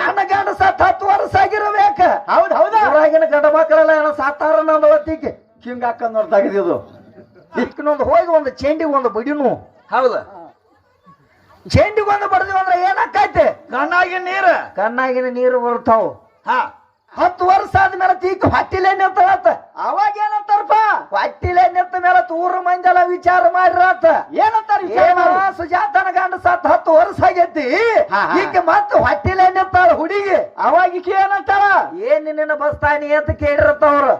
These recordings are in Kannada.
ನನ್ನ ಗಂಡ ಸತ್ 10 ವರ್ಷ ಆಗಿರ್ಬೇಕ. ಹೌದಾ ಊರಾಗಿನ ಗಂಡ ಮಕ್ಕಳೆಲ್ಲ ಏನೋ ಸಾತಾರ ನಂದು ಹೊತ್ತಿಗೆ ಹಿಂಗ ಹಾಕೊಂಡ್ ನೋಡ್ತಾಗಿದ್ದು ಇಕ್ನೊಂದು ಹೋಗಿ ಒಂದು ಚೆಂಡಿಗೆ ಒಂದು ಬಡಿನು. ಹೌದು, ಚೆಂಡಿಗೆ ಒಂದು ಬಡದಿವಿ ಅಂದ್ರೆ ಏನಾಕೈತೆ? ಕಣ್ಣಾಗಿನ ನೀರು ಬರ್ತಾವ. 10 ವರ್ಷ ಆದ್ಮೇಲೆ ತೀಕ್ ಹೊಟ್ಟಿಲೆ ನಿಂತ ಅವಾಗ ಏನಂತಾರಪ್ಪ? ಹೊಟ್ಟಿಲೆ ನಿಂತ ಮೇಲೆ ಊರು ಮಂದೆಲ್ಲ ವಿಚಾರ ಮಾಡಿರತ್ತ. ಏನಂತಾರ? ಸುಜಾತನ ಗಂಡ ಸತ್ 10 ವರ್ಷ ಆಗೈತಿ, ಈಗ ಮತ್ತ ಹೊಟ್ಟಿಲೆ ನಿಂತಾಳ ಹುಡುಗಿ. ಅವಾಗ ಈಕಿ ಏನಂತಾರ? ಏನ್ ನಿನ್ನ ಬಸ್ತಾನಿ ಅಂತ ಕೇಳಿರತ್ತವ್ರು.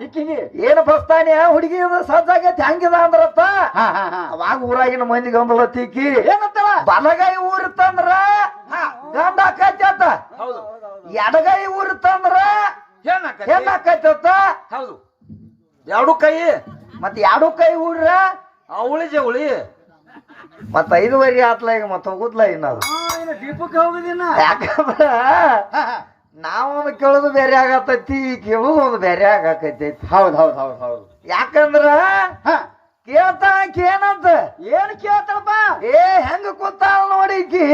ಈಕಿಗೆ ಏನು ಬಸ್ತಾನಿ ಹುಡುಗಿ ಸಜ್ಜಾಗೈತಿ ಹಂಗಿದ ಅಂದ್ರತ್ತ. ಅವಾಗ ಊರಾಗಿನ ಮಂದಿಗೆ ಒಂದಲ್ಲ ತೀಕಿ ಏನಂತಾರ? ಬಲಗೈ ಊರಿತ್ತಂದ್ರ ಗಂಡ ಆಕೈತಿ ಅಂತ, ಎಡಗೈ ಊರಿತ್ತಂದ್ರ ಹೆಣ್ಣಾಕೈತ. ಹೌದು, ಎರಡು ಕೈ ಮತ್ ಎರಡು ಕೈ ಊರ್ರ ಅವಳಿ ಜವಳಿ ಮತ್ 5 ಆತ್ಲ ಈಗ ಮತ್ ಹೋಗುದ್ಲ ಇನ್ನದು ದೀಪಕ್ಕೆ ಹೋಗುದಿನ. ಯಾಕಂದ್ರ ನಾವೊಂದು ಕೇಳೋದು ಬೇರೆ ಆಗತೈತಿ, ಕೇಳೋದು ಒಂದು ಬೇರೆ ಆಗಾಕೈತಿ. ಹೌದು ಯಾಕಂದ್ರ ಕೇಳ್ತಾಕಿ ಏನಂತ? ಏನ್ ಕೇಳ್ತಾಳಪ್ಪ? ಹೆಂಗ ಕೂತಾಳ ನೋಡಿಕಿ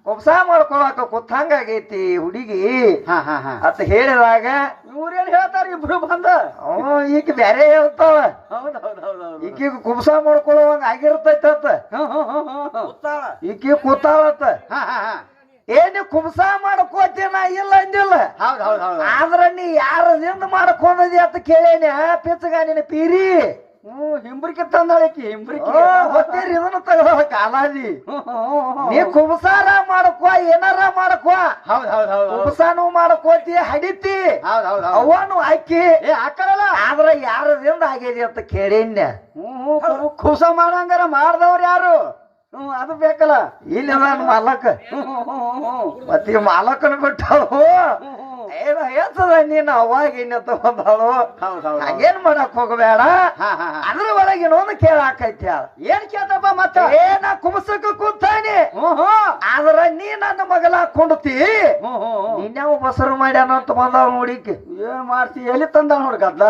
ಕುಬ್ಸ ಮಾಡ್ಕೊಳಕ ಕೂತಂಗಾಗೈತಿ ಹುಡುಗಿ ಅಂತ ಹೇಳಿದಾಗ ಇವ್ರೇನ್ ಹೇಳ್ತಾರ ಇಬ್ರು ಬಂದ? ಈಗ ಬೇರೆ ಹೇಳ್ತಾಳ. ಈಕಿಗ ಕುಬ್ಸ ಮಾಡ್ಕೊಳ್ಳುವಂಗ ಆಗಿರ್ತೈತ. ಈಕಿ ಕೂತಾಳತ್ತ. ನೀ ಕುಬ್ಸ ಮಾಡ್ಕೋತೀನ ಇಲ್ಲ ಅಂದಿಲ್ಲ. ಆದ್ರ ನೀ ಯಾರದಿಂದ ಮಾಡ್ಕೊಂಡದಿ ಅಂತ ಕೇಳೇನಿ. ಪಿಚ್ಚಗ ನಿನ್ನ ಪೀರಿ ಹಿಂಬ್ರಿಕೆ ತಂದಾಳಕಿ. ಹೊತ್ತೀರಿ ಇದನ್ನ ತಗದ ಕಾಲಾದಿ. ನೀ ಕುಬ್ಸಾರ ಮಾಡ್ಕೋ, ಏನಾರ ಮಾಡ್ಕೋ. ಕುಬ್ಸಾನು ಮಾಡ್ಕೋತಿ, ಹಡಿತಿ, ಅವನು ಹಾಕಿ ಹಾಕಲ್ಲ. ಆದ್ರ ಯಾರದಿಂದ ಆಗೇದಿ ಅಂತ ಕೇಳೇನ್ಯ. ಕುಸ ಮಾಡಂಗಾರ ಮಾಡ್ದವ್ರ ಯಾರು? ಅದು ಬೇಕಲ್ಲ. ಇಲ್ಲಿ ನಾನು ಮಾಲಕ ಮತ್ತೀಗ ಮಾಲಕನ ಬಿಟ್ಟವು ಏನೋ ಹೇಳ್ತದ. ನೀನು ಅವಾಗ ಇನ್ನತ್ತ ಬಂದಾಳು, ಹಂಗೇನ್ ಮಾಡಕ್ ಹೋಗಬೇಡ. ಅದ್ರ ಒಳಗೆ ಇನ್ನೊಂದು ಕೇಳಾಕೈತಿ. ಏನ್ ಕೇಳ್ತಪ್ಪ? ಮತ್ತ ಏನ ಕುಬಸಕ್ಕ ಕೂತಾನಿ, ಆದ್ರ ನೀ ನನ್ನ ಮಗಲ ಹಾಕೊಂಡತಿ. ನಿನ್ಯಾವ ಬಸರು ಮಾಡ್ಯಾನ ಅಂತ ಬಂದಾವ ನೋಡಿಕೆ. ಏನ್ ಮಾಡ್ತಿ? ಎಲ್ಲಿ ತಂದ ನೋಡ್ಗದ್ಲ?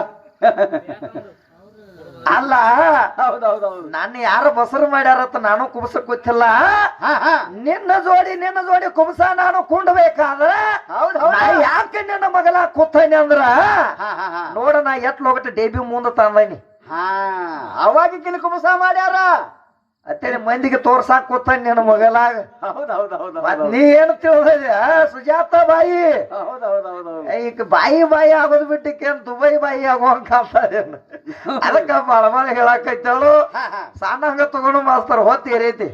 ಅಲ್ಲ, ನಾನು ಯಾರು ಬಸರು ಮಾಡ್ಯಾರತ್ತ ನಾನು ಕುಬಸ ಕೂತಿಲ್ಲ. ನಿನ್ನ ಜೋಡಿ ಕುಬಸ ನಾನು ಕುಂಡ್ಬೇಕಾದ್ರ ಯಾಕೆ ನಿನ್ನ ಮಗಲ ಕೂತಾನೆ ಅಂದ್ರ ನೋಡ ನಾ ಎತ್ ಹೋಗಟ್ಟ ಡೇಬಿ ಮುಂದ ತಂದನಿ. ಅವಾಗ ಕುಬಸ ಮಾಡ್ಯಾರ ಅತ್ತೇನೆ ಮಂದಿಗೆ ತೋರ್ಸಾಕ್ ಕೂತಾನೆ ನಿನ್ನ ಮಗಲಾಗ. ನೀ ಏನು ತಿಳಿದ ಸುಜಾತ ಬಾಯಿ? ಈಗ ಬಾಯಿ ಆಗೋದ್ ಬಿಟ್ಟಿಕೇನ್ ದುಬೈ ಬಾಯಿ ಆಗೋಂಗ್ ಕಾಣ್ತದೇನು? ಅದಕ್ಕ ಬಾಳ ಹೇಳಾಕೈತಳು. ಸಣ್ಣ ಹಂಗ ತಗೊಂಡು ಮಾಸ್ತರ್ ಹೊತ್ತಿ ಏರೈತಿ.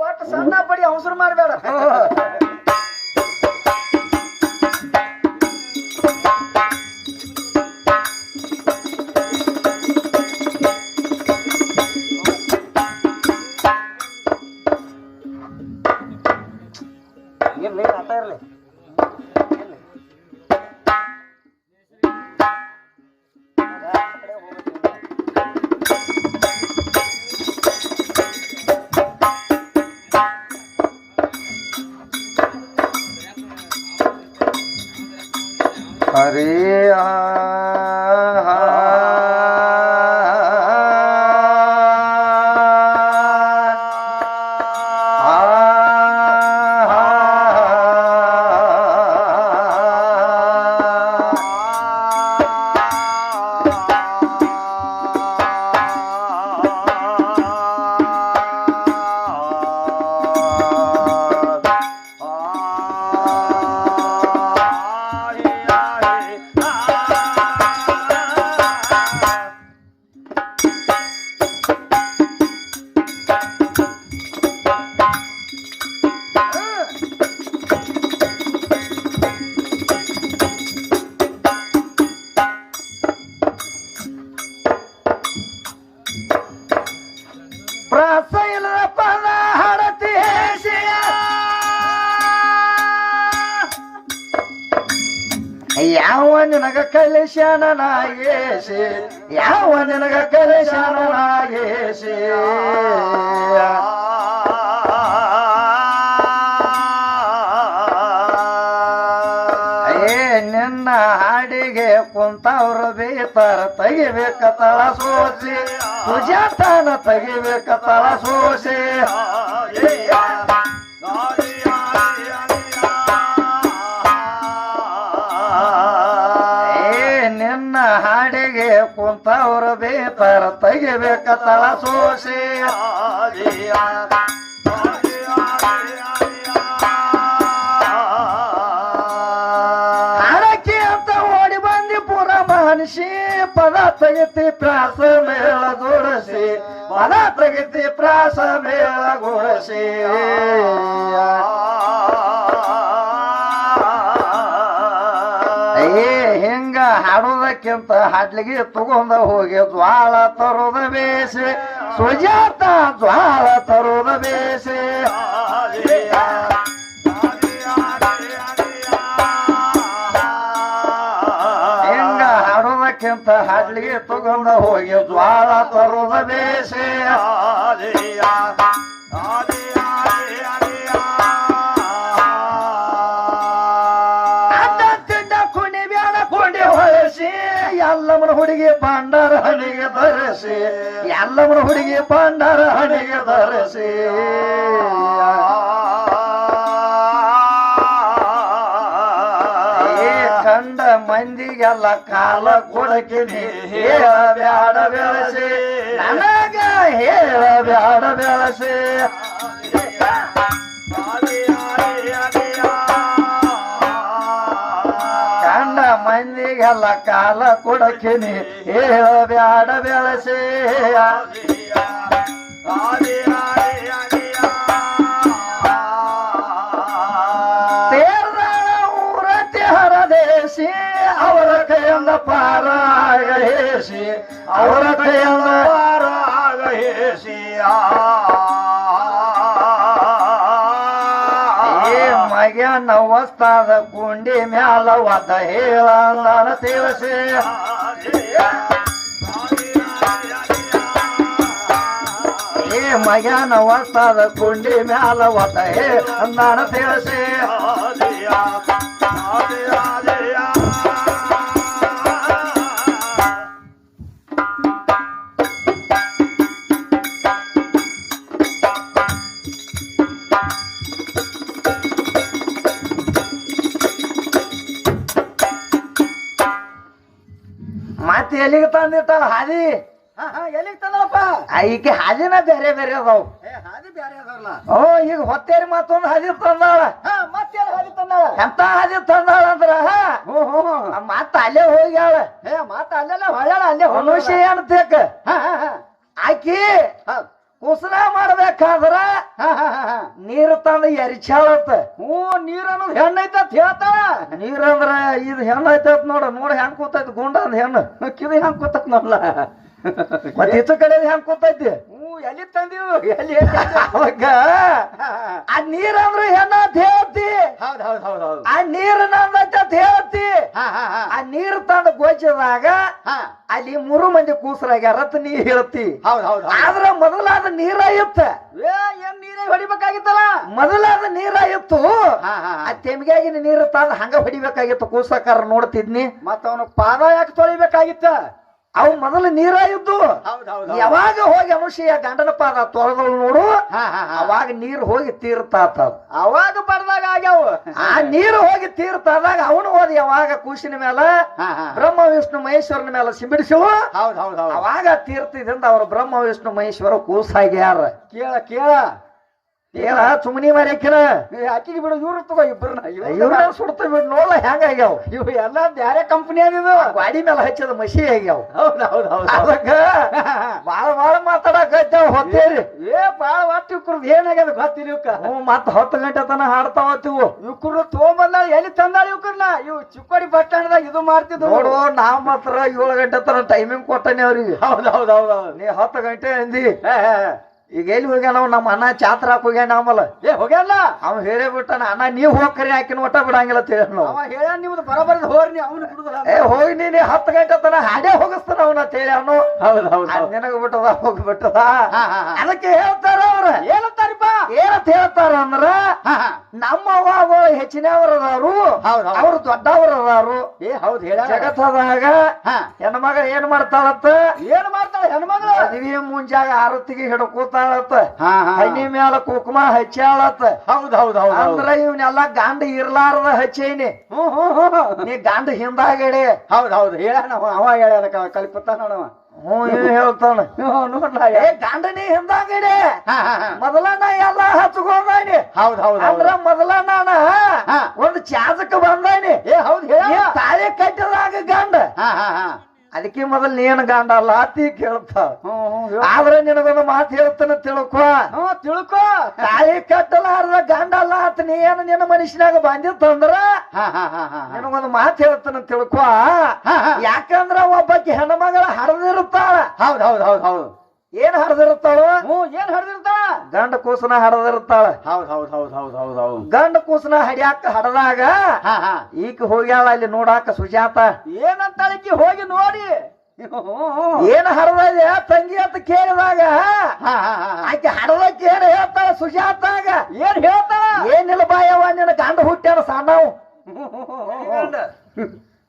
ಒಟ್ಟು ಸಣ್ಣ ಪಡಿ ಅವಸರ ಮಾಡ್ಬೇಡ. ಅರೇ ಯಾವ ನಿನಗ ಕಲಿಶಾನ ನಾಗೇಶಿ, ಯಾವ ನಿನಗ ಕಲಿಶಾನ ನಾಗೇಶಿ. ನಿನ್ನ ಹಾಡಿಗೆ ಕುಂತವ್ರ ಬೇತಾರ ತೆಗಿಬೇಕ ತಳ ಸೋಸಿ, ಸುಜಾತನ ತೆಗಿಬೇಕ ತಳ ಸೋಸಿ. ಕುಂತವ್ರ ಬೇತಾರ ತೆಗಿಬೇಕ ತಳ ಸೋಸೆ ಹಾಡಕ್ಕೆ ಅಂತ ಓಡಿ ಬಂದಿ ಪುರ ಮಹರ್ಷಿ ಪದ ತೆಗಿತಿ ಪ್ರಾಸ ಮೇಳ ಜೋಡಿಸಿ ಪದ ತೆಗಿತಿ ಪ್ರಾಸ ಮೇಳ ಗೊಳಿಸಿ ಹಿಂಗ ಹಾಡೋದಕ್ಕಿಂತ ಹಾಡ್ಲಿಗೆ ತಗೊಂಡ ಹೋಗಿ ಜ್ವಾಳ ತರೋದ ಬೇಸೆ ಸುಜಾತ ಜ್ವಾಳ ತರೋದ ಬೇಸೆ ಹಿಂಗ ಹಾಡೋದಕ್ಕಿಂತ ಹಾಡ್ಲಿಗೆ ತಗೊಂಡ ಹೋಗಿ ಜ್ವಾಳ ತರೋದ ಬೇಸೆ ಎಲ್ಲಮ್ಮನ ಹುಡುಗಿ ಪಾಂಡಾರ ಹಣಿಗೆ ಧರಿಸಿ ಎಲ್ಲಮ್ಮನ ಹುಡುಗಿ ಪಾಂಡಾರ ಹಣಿಗೆ ಧರಿಸಿ ಕಂಡ ಮಂದಿಗೆಲ್ಲ ಕಾಲ ಕೊಡಕಿನಿ ಹೇಳ ಬ್ಯಾಡ ಬೆಳಸಿ ನನಗ ಹೇಳ ಬ್ಯಾಡ ಬೆಳಸಿ ಮಂದಿಗೆಲ್ಲ ಕಾಲ ಕೊಡಕಿನಿ ಹೇಳ ಬ್ಯಾಡ ಬೆಳಸೆ ಊರತಿ ಹರದೇಶಿ ಅವರ ಕೈಯಿಂದ ಪಾರಾಗ ಹೇಸಿ ಅವರ ಕೈಯಿಂದ ಪಾರಾಗ ಹೇಸಿ ನವಸ್ತಾದ ಕುಂಡಿ ಮ್ಯಾಲ ಒದ ಹೇಳ ನಾನು ತಿಳಿಸಿ ಮಗ ನವಸ್ತಾದ ಕುಂಡಿ ಮ್ಯಾಲ ಒದ ಹೇಳ ನಾನು ತಿಳಿಸಿ ಮತ್ತೆ ಎಲ್ಲಿಗೆ ತಂದಿರ್ತಾಳ ಹಾದಿ ಎಲ್ಲಿಗೆ ತಂದಪ್ಪ ಈಕೆ ಹಾದಿನ ಬೇರೆ ಬೇರೆ ಅದಾವ ಹಾದಿ ಬ್ಯಾರೆ ಅದಾವಲ್ಲ ಈಗ ಹೊತ್ತೇರಿ ಮತ್ತೊಂದು ಹಾದಿ ತಂದಾಳ ಮತ್ತೇನು ಹಾದಿ ತಂದಾಳ ಎಂತ ಹಾದಿ ತಂದಾಳ ಅಂದ್ರ ಮತ್ತ ಅಲ್ಲೇ ಹೋಗ್ಯಾಳ ಮತ್ತ ಅಲ್ಲೆಲ್ಲ ಹೊಳ್ಯಾಳ ಅಲ್ಲೇ ಮನುಷ್ಯ ಅನ್ತೇಕ ಆಕಿ ಕುಸನ ಮಾಡ್ಬೇಕಾದ್ರ ನೀರು ತಂದ ಎರಿಚಾಳತ್ತ ನೀರ್ ಅನ್ನೋದು ಹೆಣ್ಣೈತ ಹೇಳ್ತಾಳ ನೀರಂದ್ರ ಇದು ಹೆಣ್ಣು ಐತತ್ ನೋಡ ಹೆಂಗ್ ಕೂತೈತಿ ಗುಂಡ ಅಂದ್ ಹೆಣ್ಣು ಕಿವಿ ಹೆಂಗ್ ಕೂತತ್ ನೋಡ್ಲ ಮತ್ತ ಈಚ ಕಡೆ ಹೆಂಗ್ ಕೂತೈತಿ ಎಲ್ಲಿ ತಂದೀವು ಎಲ್ಲಿ ಅವಾಗ ಆ ನೀರಂದ್ರ ಹೆಣ್ಣ ಅಂತ ಹೇಳ್ತಿ ಹೌದ್ ಹೌದ್ ಹೌದ್ ಹೌದು ಆ ನೀರು ನಂದೈತಿ ಅಂತ ಹೇಳ್ತಿ ಆ ನೀರು ತಂದ ಗೋಚದಾಗ ಅಲ್ಲಿ 3 ಮಂದಿ ಕೂಸರಾಗ್ಯಾರತ್ ನೀ ಹೇಳ್ತಿ ಹೌದ್ ಹೌದ್ ಆದ್ರ ಮೊದಲಾದ ನೀರ ಇತ್ತ ಏನ್ ನೀರೇ ಹೊಡಿಬೇಕಾಗಿತ್ತಲ್ಲ ಮೊದಲಾದ ನೀರ ಇತ್ತು ಆ ತೆಮಿಗೆಗಿನ ನೀರು ತಂದ ಹಂಗ ಹೊಡಿಬೇಕಾಗಿತ್ತು ಕೂಸಕಾರ ನೋಡ್ತಿದ್ನಿ ಮತ್ತ ಅವನು ಪಾದ ಯಾಕೆ ತೊಳಿಬೇಕಾಗಿತ್ತ ಅವು ಮೊದಲು ನೀರ ಇದ್ದು ಯಾವಾಗ ಹೋಗಿ ಮನುಷ್ಯ ಗಂಡನ ಪಾದ ತೊಳೆದಳು ನೋಡು ಅವಾಗ ನೀರು ಹೋಗಿ ತೀರ್ತಾತ ಅವಾಗ ಬಡ್ದಾಗ ಆಗ್ಯಾವ ಆ ನೀರು ಹೋಗಿ ತೀರ್ತಾದಾಗ ಅವನು ಹೋದ ಯಾವಾಗ ಕೂಸಿನ ಮೇಲ ಬ್ರಹ್ಮ ವಿಷ್ಣು ಮಹೇಶ್ವರನ ಮೇಲೆ ಸಿಂಬಿಡಿಸುವ ಅವಾಗ ತೀರ್ಥದಿಂದ ಅವ್ರ ಬ್ರಹ್ಮ ವಿಷ್ಣು ಮಹೇಶ್ವರ ಕೂಸಾಗ್ಯಾರ ಕೇಳ ಕೇಳ ಹೇಳ ಸುಮ್ಮನಿ ಮಾರ್ಯಾಕಿನ ಅಕ್ಕಿಗೆ ಬಿಡು ಇವ್ರು ತಗೋ ಇಬ್ಬರನ್ನ ಇವ್ರ ಸುಡ್ತ ಬಿಡು ನೋಡ ಹೆಂಗಾಗ್ಯಾವ ಇವು ಎಲ್ಲ ಬ್ಯಾರೆ ಕಂಪನಿ ಅದಿದು ಗಾಡಿ ಮೇಲೆ ಹಚ್ಚದ ಮಸಿ ಆಗ್ಯಾವ ಹೌದ್ ಅದಕ್ಕ ಬಾಳ ಮಾತಾಡಕತ್ತಾವ ಹೊತ್ತೇರಿ ಬಾಳ ಒಟ್ಟು ಇವ್ರದ್ ಏನಾಗ್ಯದ ಗೊತ್ತಿಲ್ಲ ಇವಕ್ಕ ಮತ್ತ 10 ಗಂಟೆ ತನ ಹಾಡ್ತಾವತ್ತಿವು ಇವ್ರು ತಗೊಂಬಂದಾಳ ಎಲ್ಲಿ ತಂದಾಳ ಇವ್ರನ್ನ ಇವ್ ಚಿಕ್ಕೋಡಿ ಬಸ್ ಸ್ಟ್ಯಾಂಡ್ದಾಗ ಇದು ಮಾಡ್ತಿದ್ವು ನೋಡು ನಾವ್ ಮಾತ್ರ 7 ಗಂಟೆ ತನ ಟೈಮಿಂಗ್ ಕೊಟ್ಟನೆ ಅವ್ರಿಗೆ ಹೌದ್ ನೀ 10 ಗಂಟೆ ಅಂದಿ ಈಗ ಎಲ್ಲಿ ಹೋಗ್ಯಾನ ನಮ್ಮ ಅಣ್ಣ ಚಾತ್ರಾಕ್ ಹೋಗ್ಯಾನ ಆಮಲ ಹೋಗ್ಯಾನ ಅವ್ ಹೇಳೇ ಬಿಟ್ಟಾನ ಅಣ್ಣ ನೀವ್ ಹೋಗ್ಕರಿ ಹಾಕಿನ ಒಟ್ಟ ಬಿಡಂಗಿಲ್ಲ ಅವ ಹೇಳ ನಿಮ್ದು ಬರಬರದ ಹೋರ್ನಿ ಅವನು ಬಿಡುದಿಲ್ಲ ಹೋಗಿ ನೀನು 10 ಗಂಟೆ ತನ ಹಾಡೇ ಹೋಗಿಸ್ತಾನ ಅವನ ತೇಳಿ ಅವನು ನಿನಗ ಬಿಟ್ಟದ ಹೋಗ್ಬಿಟ್ಟದ ಅದಕ್ಕೆ ಹೇಳ್ತಾರ ಅವ್ರ ಏನಂತಾರಿಪ್ಪ ಏನಂತ ಹೇಳ್ತಾರ ಅಂದ್ರ ನಮ್ಮ ಅವ್ವಗಳು ಹೆಚ್ಚಿನವರದಾರು ಅವ್ರು ದೊಡ್ಡವರದಾರು ಹೌದ್ ಹೇಳ ಜಗತ್ತದಾಗ ಹೆಣ್ಮಗ ಏನ್ ಮಾಡ್ತಾಳತ್ತ ಏನ್ ಮಾಡ್ತಾಳ ಹೆಣ್ಮಗಳು ಮದ್ವಿ ಮುಂಜಾಗ ಆರತಿಗೆ ಹಿಡ್ಕೋತ ಬರ್ತಾಳತ್ತ ಹಾ ಹಾ ಹಣ್ಣಿ ಮ್ಯಾಲ ಕುಕುಮ ಹಚ್ಚಾಳತ್ತ ಹೌದ್ ಹೌದ್ ಹೌದ್ ಅಂದ್ರ ಇವನೆಲ್ಲಾ ಗಂಡ ಇರ್ಲಾರ್ದ ಹಚ್ಚೇನಿ ನೀ ಗಂಡ ಹಿಂದಾಗಡೆ ಹೌದ್ ಹೌದ್ ಹೇಳ್ಯಾನ ಅವ ಹೇಳ್ಯಾನ ಕಲಿಪತ್ತಾನ ನೋಡವ ಇವ್ ಹೇಳ್ತಾನ ನೋಡ್ಲಾ ಏ ಗಂಡನಿ ಹಿಂದಾಗಡೆ ಮೊದಲ ನಾ ಎಲ್ಲಾ ಹಚ್ಕೊಂಡಾನಿ ಹೌದ್ ಹೌದ್ ಅಂದ್ರ ಮೊದಲ ನಾನ ಒಂದ್ ಚಾಜಕ್ ಬಂದಾನಿ ಏ ಹೌದ್ ಹೇಳ ತಾಳಿ ಕಟ್ಟಿದಾಗ ಗಂಡ ಅದಕ್ಕೆ ಮೊದಲ್ ನೀನ್ ಗಂಡ ಅಲ್ಲ ಅತಿ ಕೇಳ್ತಾವ ಆದ್ರೆ ನಿನಗೊಂದು ಮಾತು ಹೇಳ್ತಾನ ತಿಳ್ಕೊ ತಿಳ್ಕೊ ತಾಳಿ ಕಟ್ಟಲಾರ್ದ ಗಂಡ ಅಲ್ಲ ಆತ ನೀ ಏನ ನಿನ್ನ ಮನುಷ್ಯನಾಗ ಬಂದಿತ್ತಂದ್ರ ನಿನಗೊಂದು ಮಾತು ಹೇಳ್ತಾನ ತಿಳ್ಕೊ ಯಾಕಂದ್ರ ಒಬ್ಬಾಕಿ ಹೆಣ್ಮಗಳ ಹರಿದಿರುತ್ತಾಳ ಹೌದ್ ಹೌದ್ ಹೌದ್ ಹೌದ್ ಏನ್ ಹರಿದಿರುತ್ತಾಳು ಏನ್ ಹರಿದಿರ್ತಾಳ ಗಂಡ ಕೂಸನ ಹಡದಿರುತ್ತಾಳ ಹೌದ್ ಹೌದ್ ಹೌದ್ ಹೌದ್ ಹೌದ್ ಹೌದ್ ಗಂಡ ಕೂಸನ ಹಡಿಯಾಕ ಹಡದಾಗ ಈಕ ಹೋಗ್ಯಾಳ ಅಲ್ಲಿ ನೋಡಾಕ ಸುಜಾತ ಏನಂತಾಳಕಿ ಹೋಗಿ ನೋಡಿ ಏನ್ ಹಡದ ತಂಗಿ ಅಂತ ಕೇಳಿದಾಗ ಆಕೆ ಹಡದಕ್ಕೆ ಏನ್ ಹೇಳ್ತಾಳ ಸುಜಾತಾಗ ಏನ್ ಹೇಳ್ತಾಳ ಏನಿಲ್ಲ ಬಾಯವ್ವ ನಿನ್ನ ಗಂಡ ಹುಟ್ಟ್ಯಾನ ಸಣ್ಣವು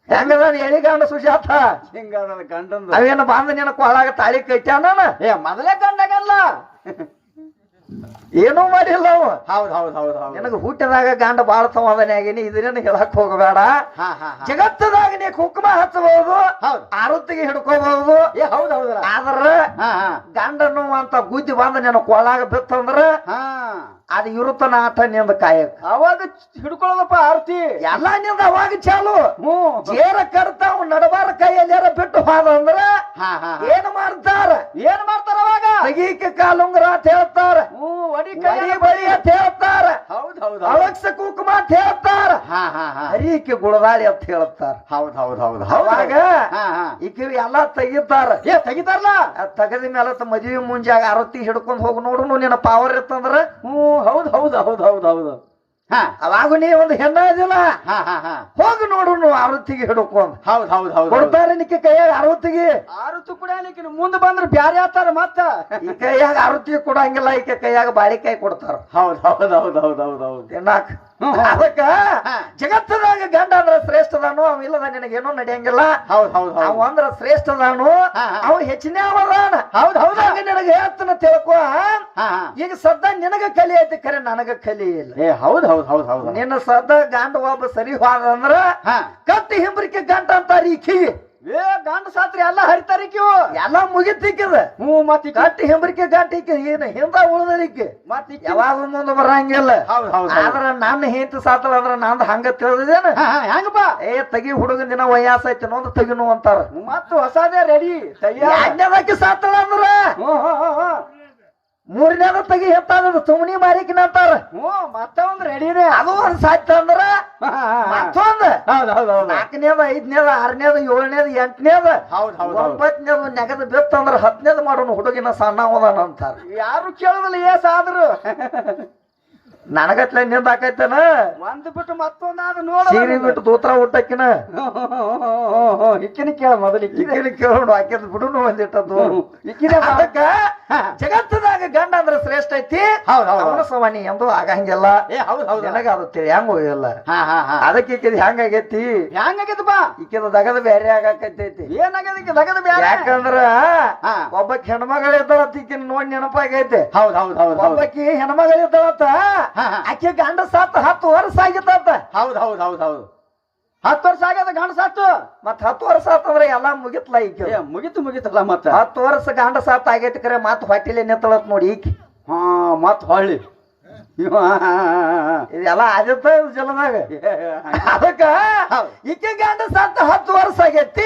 ಹೆಂಗದ ಎಳಿಗಂಡ ಸುಜಾತ ಹಿಂಗದ ಗಂಡಂದು ಅವೇನು ಬಂದ ನಿನ್ನ ಕೊಳಾಗ ತಾಳಿ ಕಟ್ಟ್ಯಾನ ಏ ಮೊದಲೇ ಗಂಡಗಲ್ಲ ಏನೂ ಮಾಡಿಲ್ಲ ಅವ ಹೌದ್ ಹೌದ್ ಹೌದ್ ಹೌದ್ ನಿನಗ ಹುಟ್ಟಿದಾಗ ಗಂಡ ಬಾಳ ಸಮಾಧಾನಿಯಾಗಿನಿ ಇದನ್ನ ಹೇಳಕ್ ಹೋಗಬೇಡ ಜಗತ್ತದಾಗ ನೀ ಕುಂಕುಮ ಹಚ್ಚಬಹುದು ಆರುತ್ತಿಗೆ ಹಿಡ್ಕೋಬಹುದು ಏ ಹೌದ್ ಹೌದ್ರ ಆದ್ರ ಗಂಡನು ಅಂತ ಗುದ್ದಿ ಬಂದ ನಿನ್ನ ಕೊಳಾಗ ಬಿತ್ತಂದ್ರ ಅದು ಇರುತ್ತನ ಆಟ ನಿಂದ ಕಾಯಕ್ ಅವಾಗ ಹಿಡ್ಕೊಳ್ಳೋದಪ್ಪ ಆರ್ತಿ ಎಲ್ಲಾ ನಿಂದ ಅವಾಗ ಚಾಲು ಜೇರ ಕಡ್ತಾವ್ ನಡಬಾರ ಕೈಯಲ್ಲಿ ಯಾರ ಬಿಟ್ಟು ಹೋದ ಅಂದ್ರ ಏನ್ ಮಾಡ್ತಾರ ಅವಾಗ ತಗೀಕ ಕಾಲುಂಗ್ರ ಅಂತ ಹೇಳ್ತಾರ ಬಳಿ ಅಂತ ಹೇಳ್ತಾರ ಹೌದ್ ಹೌದ್ ಅಳಕ್ಸ ಕುಂಕುಮ ಅಂತ ಹೇಳ್ತಾರ ಹರಿಕೆ ಗುಳದಾಳಿ ಅಂತ ಹೇಳ್ತಾರ ಹೌದ್ ಹೌದ್ ಹೌದ್ ಅವಾಗ ಈಕೆ ಎಲ್ಲಾ ತೆಗಿತಾರ ತೆಗಿತಾರಲ್ಲ ತಗದ ಮೇಲೆ ಮದುವೆ ಮುಂಜಾಗ ಆರತಿ ಹಿಡ್ಕೊಂಡ್ ಹೋಗಿ ನೋಡು ನಿನ್ನ ಪಾವರ್ ಇತ್ತಂದ್ರ ಹೌದ್ ಹೌದ್ ಹೌದ್ ಹೌದ್ ಹೌದು ಅವಾಗ ನೀ ಒಂದು ಹೆಣ್ಣ ಇದಿಲ್ಲ ಹೋಗಿ ನೋಡು ಆರತಿಗೆ ಹಿಡ್ಕೊಂಡ್ ಹೌದ್ ಹೌದ್ ಹೌದ್ ಕೊಡ್ತಾರ ನಿಕ್ಕೆ ಕೈಯಾಗ ಆರತಿಗೆ ಆರುತ್ತು ಕೂಡ ಮುಂದೆ ಬಂದ್ರೆ ಬ್ಯಾರೆ ಆತಾರ ಮತ್ತ ಈ ಕೈಯಾಗ ಆರತಿಗೆ ಕೊಡಂಗಿಲ್ಲ ಈಕೆ ಕೈಯಾಗ ಬಾಳಿಕಾಯಿ ಕೊಡ್ತಾರ ಹೌದ್ ಹೌದ್ ಹೌದ್ ಹೌದ್ ಹೌದ್ ಹೌದ್ ತಿನ್ನಾಕ ಅದಕ್ಕ ಜಗತ್ತದಾಗ ಗಂಡ ಅಂದ್ರ ಶ್ರೇಷ್ಠದಾನು ಅವ ಇಲ್ಲದ ನಿನಗೇನೋ ನಡೆಯಂಗಿಲ್ಲ ಹೌದ್ ಹೌದ್ ಅವ ಅಂದ್ರ ಶ್ರೇಷ್ಠದಾನು ಅವ ಹೆಚ್ಚಿನ ಅವದಾನ ಹೌದ್ ಹೌದ್ ನಿನಗ ಹೇಳ್ತಾನ ತಿಳ್ಕೊ ಈಗ ಸದ್ದ ನಿನಗ ಕಲಿ ಐತಿ ಖರೆ ನನಗ ಕಲಿ ಇಲ್ಲ ಏ ಹೌದ್ ಹೌದ್ ಹೌದ್ ಹೌದ್ ನಿನ್ನ ಸದ್ದ ಗಂಡ ಒಬ್ಬ ಸರಿ ಹೋದಂದ್ರ ಕತ್ತಿ ಹಿಂಬ್ರಿಕೆ ಗಂಟ ಅಂತಾರ ಈಕಿ ಏ ಗಂಡ ಸಾತ್ರಿ ಎಲ್ಲಾ ಹರಿತಾರಿಕಿವು ಎಲ್ಲಾ ಮುಗಿತಿಕ್ಕದ ಮತ್ ಕಟ್ಟಿ ಹೆಂಬ್ರಿಕೆ ಗಂಟಿಕ್ಕೆ ಏನ ಹಿಂದ ಉಳ್ದಲಿಕ್ಕೆ ಮತ್ ಯಾವಾಗ ಮುಂದೆ ಬರಂಗಿಲ್ಲ ಹೌದ್ ಹೌದ್ ಆದ್ರ ನನ್ನ ಹೆಂಡತಿ ಸಾತಳ ಅಂದ್ರ ನಂದ್ ಹಂಗ ತಿಳಿದೇನ ಹೆಂಗಪ್ಪ ಏ ತಗಿ ಹುಡುಗನ ದಿನ ವಯಸ್ಸ ಐತಿ ನೋಂದ್ ತಗಿನು ಅಂತಾರ ಮತ್ ಹೊಸದೇ ರೆಡಿ ಎರಡನೇದಕ್ಕೆ ಸಾತಳ ಅಂದ್ರ ಮೂರನೇದ ತಗಿ ಹೆತ್ತಾದ ಸುಮ್ನಿ ಮಾರಿಕಿನ ಅಂತಾರ ಮತ್ತ ಒಂದ್ ರೆಡಿನೇ ಅದು ಒಂದ್ ಸಾಯ್ತ ಅಂದ್ರ ಮತ್ತೊಂದ್ ಹೌದ್ ಹೌದ್ ಹೌದ್ ನಾಲ್ಕನೇದ ಐದನೇದ ಆರನೇದ ಏಳನೇದ ಎಂಟನೇದ ಹೌದ್ ಹೌದ್ ಒಂಬತ್ತನೇದ ನೆಗದ ಬಿತ್ತಂದ್ರ ಹತ್ತನೇದ ಮಾಡೋನು ಹುಡುಗಿನ ಸಣ್ಣ ಹೋದಾನ ಅಂತಾರ ಯಾರು ಕೇಳುದಿಲ್ಲ ಏಸ್ ಆದ್ರು ನನಗತ್ಲೆ ನಿಂದ ಹಾಕೈತೇನ ಒಂದ್ ಬಿಟ್ಟು ಮತ್ತೊಂದಾದ್ರು ನೋಡ ಸೀರೆ ಬಿಟ್ಟು ದೂತ್ರ ಊಟಕ್ಕಿನ ಇಕ್ಕಿನ ಕೇಳ ಮೊದಲು ಇಕ್ಕಿನ ಕೇಳೋಣ ಹಾಕಿದ್ ಬಿಡುನು ಒಂದಿಟ್ಟದ್ದು ಇಕ್ಕಿನ ಅದಕ್ಕ ಜಗತ್ತದಾಗ ಗಂಡ ಅಂದ್ರ ಶ್ರೇಷ್ಠ ಐತಿ ಅವನ ಸವಾನಿ ಎಂದು ಆಗಂಗಿಲ್ಲ ನನಗ ಅದು ತಿಳಿಯಂಗ ಹೋಗಿಲ್ಲ ಅದಕ್ಕೆ ಈಕಿದ್ ಹೆಂಗಾಗೈತಿ ಹೆಂಗಾಗೈತಪ್ಪ ಈಕಿದ ದಗದ ಬೇರೆ ಆಗಾಕೈತಿ ಏನಾಗೈತಿ ದಗದ ಬೇರೆ ಯಾಕಂದ್ರ ಒಬ್ಬಕಿ ಹೆಣ್ಮಗಳ ಇದ್ದಾಳತ್ತ ಈಕಿನ ನೋಡಿ ನೆನಪಾಗೈತಿ ಹೌದ್ ಹೌದ್ ಹೌದ್ ಒಬ್ಬಕಿ ಹೆಣ್ಮಗಳ ಇದ್ದಾಳತ್ತ ಆಕೆ ಗಂಡ ಸಾತ್ 10 ವರ್ಷ ಆಗಿತ್ತ ಹೌದ್ ಹೌದ್ ಹೌದ್ ಹೌದು 10 ವರ್ಷ ಆಗ್ಯದ ಗಂಡ ಸಾತು ಮತ್ 10 ವರ್ಷ ಆತಂದ್ರ ಎಲ್ಲಾ ಮುಗಿತ್ಲ ಈಕೆ ಮುಗಿತಲ್ಲ ಮತ್ತ 10 ವರ್ಷ ಗಂಡ ಸಾತ್ ಆಗೈತಿ ಕರೆ ಮತ್ ಹೊಟ್ಟಿಲೆ ನಿತ್ತಳತ್ ನೋಡಿ ಈಕಿ ಮತ್ ಹೊಳ್ಳಿ ಇದೆಲ್ಲ ಆದಿತ್ತ ಜಲದಾಗ ಅದಕ್ಕ ಈಕೆ ಗಂಡ ಸತ್ತ 10 ವರ್ಷ ಆಗೈತಿ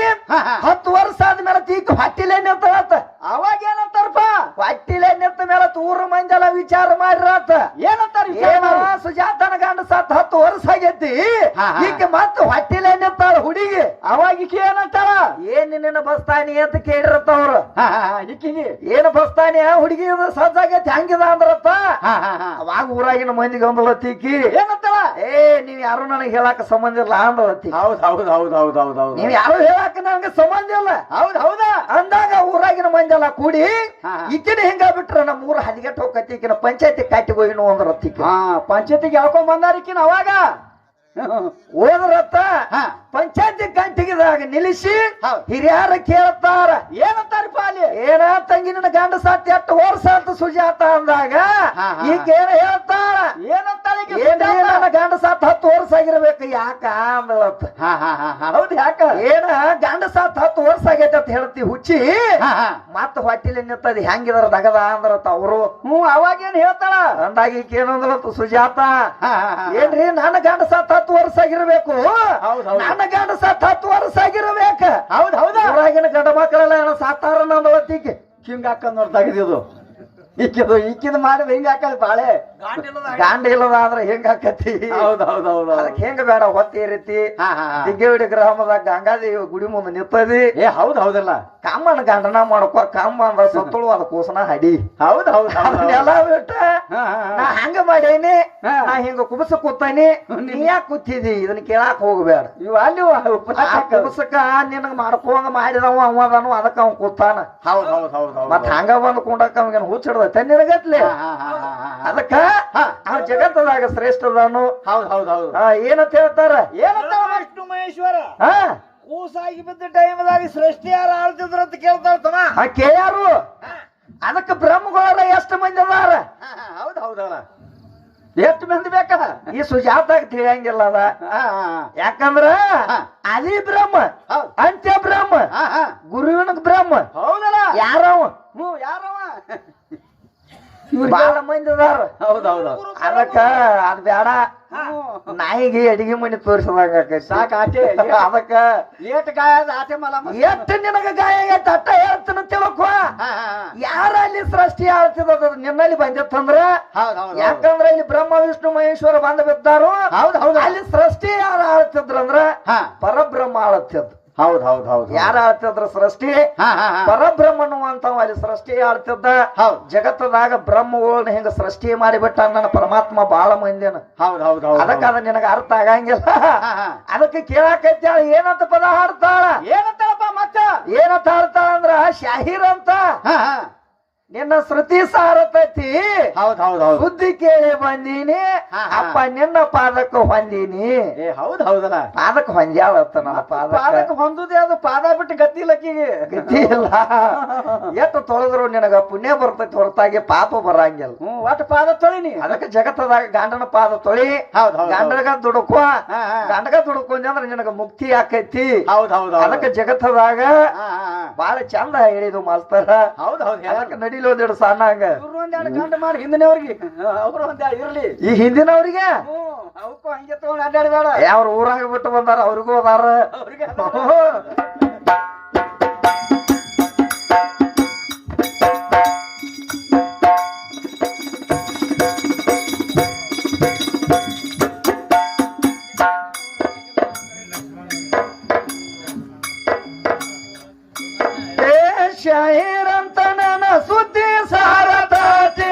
10 ವರ್ಷ ಆದ್ಮೇಲೆ ಈಕೆ ಹೊಟ್ಟಿಲೆ ನಿಂತಳತ್ತ ಅವಾಗ ಏನಂತಾರಪ್ಪ ಹೊಟ್ಟಿಲೆ ನಿಂತ ಮೇಲೆ ಊರ ಮಂದೆಲ್ಲ ವಿಚಾರ ಮಾಡಿರತ್ತ ಏನಂತಾರ ಸುಜಾತನ ಗಂಡ ಸತ್ತ 10 ವರ್ಷ ಆಗೈತಿ ಈಕೆ ಮತ್ತ ಹೊಟ್ಟಿಲೆ ನಿಂತಾಳ ಹುಡುಗಿ ಅವಾಗ ಈಕೆ ಏನಂತಾರ ಏನ್ ನಿನ್ನ ಬಸ್ತಾನಿ ಅಂತ ಕೇಳಿರತ್ತವ್ರು ಈಕಿಗೆ ಏನ್ ಬಸ್ತಾನಿ ಹುಡುಗಿ ಸಜ್ಜಾಗೈತಿ ಹಂಗಿದ ಅಂದ್ರತ್ತ ಅವಾಗ ಊರಾಗಿನ ಮಂದಿಗೆ ಅಂದಳತ್ತೀಕಿ ಏನಂತಾಳ ಏ ನೀವ್ ಯಾರು ನನಗೆ ಹೇಳಾಕ ಸಂಬಂಧ ಇಲ್ಲ ಅಂದಳತ್ತಿ ಹೌದ್ ಹೌದ್ ಹೌದ್ ಹೌದ್ ಹೌದ್ ಹೌದ್ ನೀವ್ ಯಾರು ಹೇಳಾಕ ನನಗೆ ಸಂಬಂಧ ಇಲ್ಲ ಹೌದ್ ಹೌದಾ ಅಂದಾಗ ಊರಾಗಿನ ಮಂದಿ ಎಲ್ಲ ಕೂಡಿ ಈಕಿನ ಹಿಂಗ ಬಿಟ್ರ ನಮ್ಮ ಊರ ಹದಿಗೆಟ್ಟು ಹೋಗತ್ತಿ ಈಕಿನ ಪಂಚಾಯತಿ ಕಾಟಿಗೆ ಹೋಗಿನು ಅಂದ್ರತ್ತಿ ಪಂಚಾಯತಿಗೆ ಹೇಳ್ಕೊಂಡ್ ಬಂದಾರ ಈಕಿನ ಅವಾಗ ಹೋದ್ರತ್ತ ಪಂಚಾಯತಿ ಗಂಟೆಗಿದಾಗ ನಿಲ್ಲಿಸಿ ಹೌದ್. ಹಿರಿಯರ ಕೇಳ್ತಾರ ಏನಂತಾರಪ್ಪ ಅಲ್ಲಿ ಏನ ತಂಗಿ ನಿನ್ನ ಗಂಡ ಸಾತಿ ಎಷ್ಟು ವರ್ಷ ಅಂತ ಸುಜಾತ ಅಂದಾಗ ಹಾ. ಈಗ ಏನ ಹೇಳ್ತಾರ ಏನಂತಾಳ ಈಕಿ ಏನ್ರಿ ಸುಜಾತ? ನನ್ನ ಗಂಡ ಸಾತ್ 10 ವರ್ಷ ಆಗಿರ್ಬೇಕು ಯಾಕ ಅಂದಳತ್ತ ಹೌದು ಯಾಕ ಏನ ಗಂಡ ಸಾತ್ 10 ವರ್ಷ ಆಗೈತೆ ಅಂತ ಹೇಳ್ತಿ ಹುಚ್ಚಿ ಮತ್ತ ಹೊಟ್ಟಿಲಿ ನಿಂತದ ಹೆಂಗಿದಾರ ದಗದ ಅಂದ್ರತ್ತ ಅವರು ಅವಾಗೇನ್ ಹೇಳ್ತಾಳ ಅಂದಾಗ ಈಗ ಏನಂದ್ರತ್ತ ಸುಜಾತ ಏನ್ರಿ ನನ್ನ ಗಂಡ ಸಾತ್ 10 ವರ್ಷ ಆಗಿರ್ಬೇಕು ಹೌದ್ ಹೌದ್. ನನ್ನ ಗಂಡ ಸಾತ್ 10 ವರ್ಷ ಆಗಿರ್ಬೇಕ ಹೌದ್ ಹೌದಾ ಊರಾಗಿನ ಗಂಡ ಮಕ್ಕಳೆಲ್ಲ ಏನೋ ಸಾತಾರ ನಂದವತ್ತಿಗೆ ಹಿಂಗ ಹಾಕೊಂಡ್ ನೋಡ್ದಾಗಿದ್ದು ಈಕಿದ್ ಮಾಡಿದ ಹಿಂಗ ಹಾಕದ್ ಬಾಳೆ ಗಾಂಡ ಇಲ್ಲದ ಆದ್ರೆ ಹೆಂಗ ಆಕತಿ ಹೌದೌದೌದು ಅದಕ್ಕೆ ಹೆಂಗ ಬೇಡ ಹೊತ್ತಿ ರೀತಿ ದಿಗ್ಗೇಡಿ ಗ್ರಾಮದಾಗ ಗಂಗಾದೇವಿ ಗುಡಿ ಮುಂದೆ ನಿಂತದಿ ಏ ಹೌದ್ ಹೌದಲ್ಲ ಕಾಮಣ್ಣ ಗಂಡನ ಮಾಡ್ಕೋ ಕಾಮ ಅಂದ ಸತ್ತಳು ಅದ ಕೂಸನ ಹಡಿ ಹೌದ್ ಹೌದ್ ಅದನ್ನೆಲ್ಲ ಬಿಟ್ಟ ನಾ ಹಂಗ ಮಾಡೇನಿ ಹಾ. ನಾ ಹಿಂಗ ಕುಬಸ ಕೂತಾನಿ ನೀ ಯಾಕೆ ಕೂತಿದಿ ಇದನ್ನ ಕೇಳಾಕ್ ಹೋಗ್ಬೇಡ ಇವ್ ಅಲ್ಲಿ ಕುಬಸಕ್ಕ ನಿನಗ ಮಾಡ್ಕೋಂಗ ಮಾಡಿದವ ಅವದನು ಅದಕ್ಕ ಅವ್ ಕೂತಾನ ಹೌದ್ ಹೌದ್ ಹೌದ್ ಹೌದ್ ಮತ್ ಹಂಗ ಬಂದ್ ಕುಂಡಕ್ಕ ಅವಂಗೇನ್ ಹುಚ್ಚಿಡ್ದೈತೆ ನಿನಗತ್ಲೆ ಅದಕ್ಕ ಅವ ಜಗತ್ತದಾಗ ಶ್ರೇಷ್ಠದನು ಹೌದ್ ಹೌದ್ ಹೌದ್ ಏನಂತ ಹೇಳ್ತಾರ ಏನಂತ ವಿಷ್ಣು ಮಹೇಶ್ವರ ಹಾ ಕೂಸಾಗಿ ಬಿದ್ದ ಟೈಮ್ದಾಗ ಸೃಷ್ಟಿ ಯಾರು ಆಳ್ತಿದ್ರು ಅಂತ ಕೇಳ್ತಾಳ ತಮ್ಮ ಕೇಳ್ಯಾರು ಅದಕ್ಕ ಬ್ರಹ್ಮಗೋಳ ಎಷ್ಟು ಮಂದಿ ಅದಾರ ಹೌದ್ ಹೌದಲ್ಲ ಎಷ್ಟು ಮಂದಿ ಬೇಕ ಈ ಸುಜಾತಾಗ ತಿಳಿಯಂಗಿಲ್ಲ ಅದ ಯಾಕಂದ್ರ ಅದಿ ಬ್ರಹ್ಮ ಹೌದ್. ಅಂತ್ಯ ಬ್ರಹ್ಮ ಗುರುವಿನ ಬ್ರಹ್ಮ ಹೌದಲ್ಲ ಯಾರವ ಯಾರವ ಬಾಳ ಮಂದಿ ಅದಾರ ಹೌದ್ ಹೌದ್ ಅದಕ್ಕ ಅದ್ ಬ್ಯಾಡ ನಾಯಿಗೆ ಅಡಿಗೆ ಮನೆ ತೋರಿಸದಂಗ ಆಕೈತಿ ಸಾಕ ಆಟೆ ಅದಕ್ಕ ಏಟ್ ಗಾಯದ ಆಟೆ ಮಲ ಎಷ್ಟು ನಿನಗ ಗಾಯ ಆಗೈತೆ ಅಟ್ಟ ಹೇಳ್ತಾನ ತಿಳ್ಕೊ ಯಾರ ಅಲ್ಲಿ ಸೃಷ್ಟಿ ಆಳ್ತಿದ ನಿನ್ನಲ್ಲಿ ಬಂದಿತ್ತಂದ್ರ ಹೌದ್ ಹೌದ್ ಯಾಕಂದ್ರ ಇಲ್ಲಿ ಬ್ರಹ್ಮ ವಿಷ್ಣು ಮಹೇಶ್ವರ ಬಂದ ಬಿದ್ದಾರು ಹೌದ್ ಹೌದ್ ಅಲ್ಲಿ ಸೃಷ್ಟಿ ಯಾರು ಆಳ್ತಿದ್ರಂದ್ರ ಹಾ ಪರಬ್ರಹ್ಮ ಆಳ್ತಿದ್ ಹೌದ್ ಹೌದ್ ಹೌದ್ ಯಾರ ಆಳ್ತಿದ್ರ ಸೃಷ್ಟಿ ಪರಬ್ರಹ್ಮನು ಅಂತಾವ ಅಲ್ಲಿ ಸೃಷ್ಟಿ ಆಳ್ತಿದ್ದ ಹೌದ್ ಜಗತ್ತದಾಗ ಬ್ರಹ್ಮಗಳನ್ನ ಹಿಂಗ ಸೃಷ್ಟಿ ಮಾಡಿಬಿಟ್ಟ ನನ್ನ ಪರಮಾತ್ಮ ಬಾಳ ಮಂದಿನ ಹೌದ್ ಹೌದ್ ಹೌದ್ ಅದಕ್ಕ ಅದ ನಿನಗ ಅರ್ಥ ಆಗಂಗಿಲ್ಲ ಅದಕ್ಕೆ ಕೇಳಾಕೈತಾಳ ಏನಂತ ಪದ ಹಾಡ್ತಾಳ ಏನಂತಾಳಪ್ಪ ಮತ್ತ ಏನಂತ ಹಾಡ್ತಾಳ ಅಂದ್ರ ಶಾಹೀರ್ ಅಂತ ನಿನ್ನ ಶ್ರುತಿ ಸಾರತೈತಿ ಹೌದ್ ಹೌದ್ ಹೌದ್ ಬುದ್ಧಿ ಕೇಳಿ ಬಂದೀನಿ ಅಪ್ಪ ನಿನ್ನ ಪಾದಕ್ಕೆ ಹೊಂದೀನಿ ಏ ಹೌದ್ ಹೌದಲ್ಲ ಪಾದಕ್ಕೆ ಹೊಂದ್ಯಾಳತ್ತ ನನ್ನ ಪಾದಕ್ಕೆ ಪಾದಕ್ಕೆ ಹೊಂದುದೇ ಅದು ಪಾದ ಬಿಟ್ಟು ಗತಿ ಇಲ್ಲಕ್ಕಿಗೆ ಗತಿ ಇಲ್ಲ ಎಷ್ಟು ತೊಳೆದ್ರು ನಿನಗ ಪುಣ್ಯ ಬರ್ತೈತಿ ಹೊರತಾಗಿ ಪಾಪ ಬರಂಗಿಲ್ಲ ಒಟ್ಟು ಪಾದ ತೊಳಿನಿ ಅದಕ್ಕೆ ಜಗತ್ತದಾಗ ಗಂಡನ ಪಾದ ತೊಳಿ ಹೌದ್ ಹೌದ್ ಗಂಡಗ ದುಡುಕೋ ಗಂಡಗ ದುಡುಕೊಂಡಿ ಅಂದ್ರ ನಿನಗ ಮುಕ್ತಿ ಆಕೈತಿ ಹೌದ್ ಹೌದ್ ಅದಕ್ಕೆ ಜಗತ್ತದಾಗ ಬಾಳ ಚಂದ ಹೇಳಿದು ಮಾಸ್ತರ ಹೌದ್ ಹೌದ್ ಅದಕ್ಕೆ ನಡಿಲಿ ಒಂದೆರಡು ಸಣ್ಣ ಹಂಗ ಇವ್ರು ಒಂದೆರಡು ಗಂಟೆ ಮಾಡಿ ಹಿಂದಿನವ್ರಿಗೆ ಅವ್ರು ಒಂದೆರಡು ಇರ್ಲಿ ಈ ಹಿಂದಿನವ್ರಿಗೆ ಅವಕ್ಕೂ ಹಂಗೆ ತಗೊಂಡು ಅಡ್ಡಾಡಬೇಡ ಅವ್ರ ಊರಾಗ ಬಿಟ್ಟು ಬಂದಾರ ಅವ್ರಿಗೂ ಅದಾರ ಅವ್ರಿಗೆ ಶಾಹೀರ್ ಅಂತ ನನ್ನ ಸುದ್ದಿ ಸಾರತೈತಿ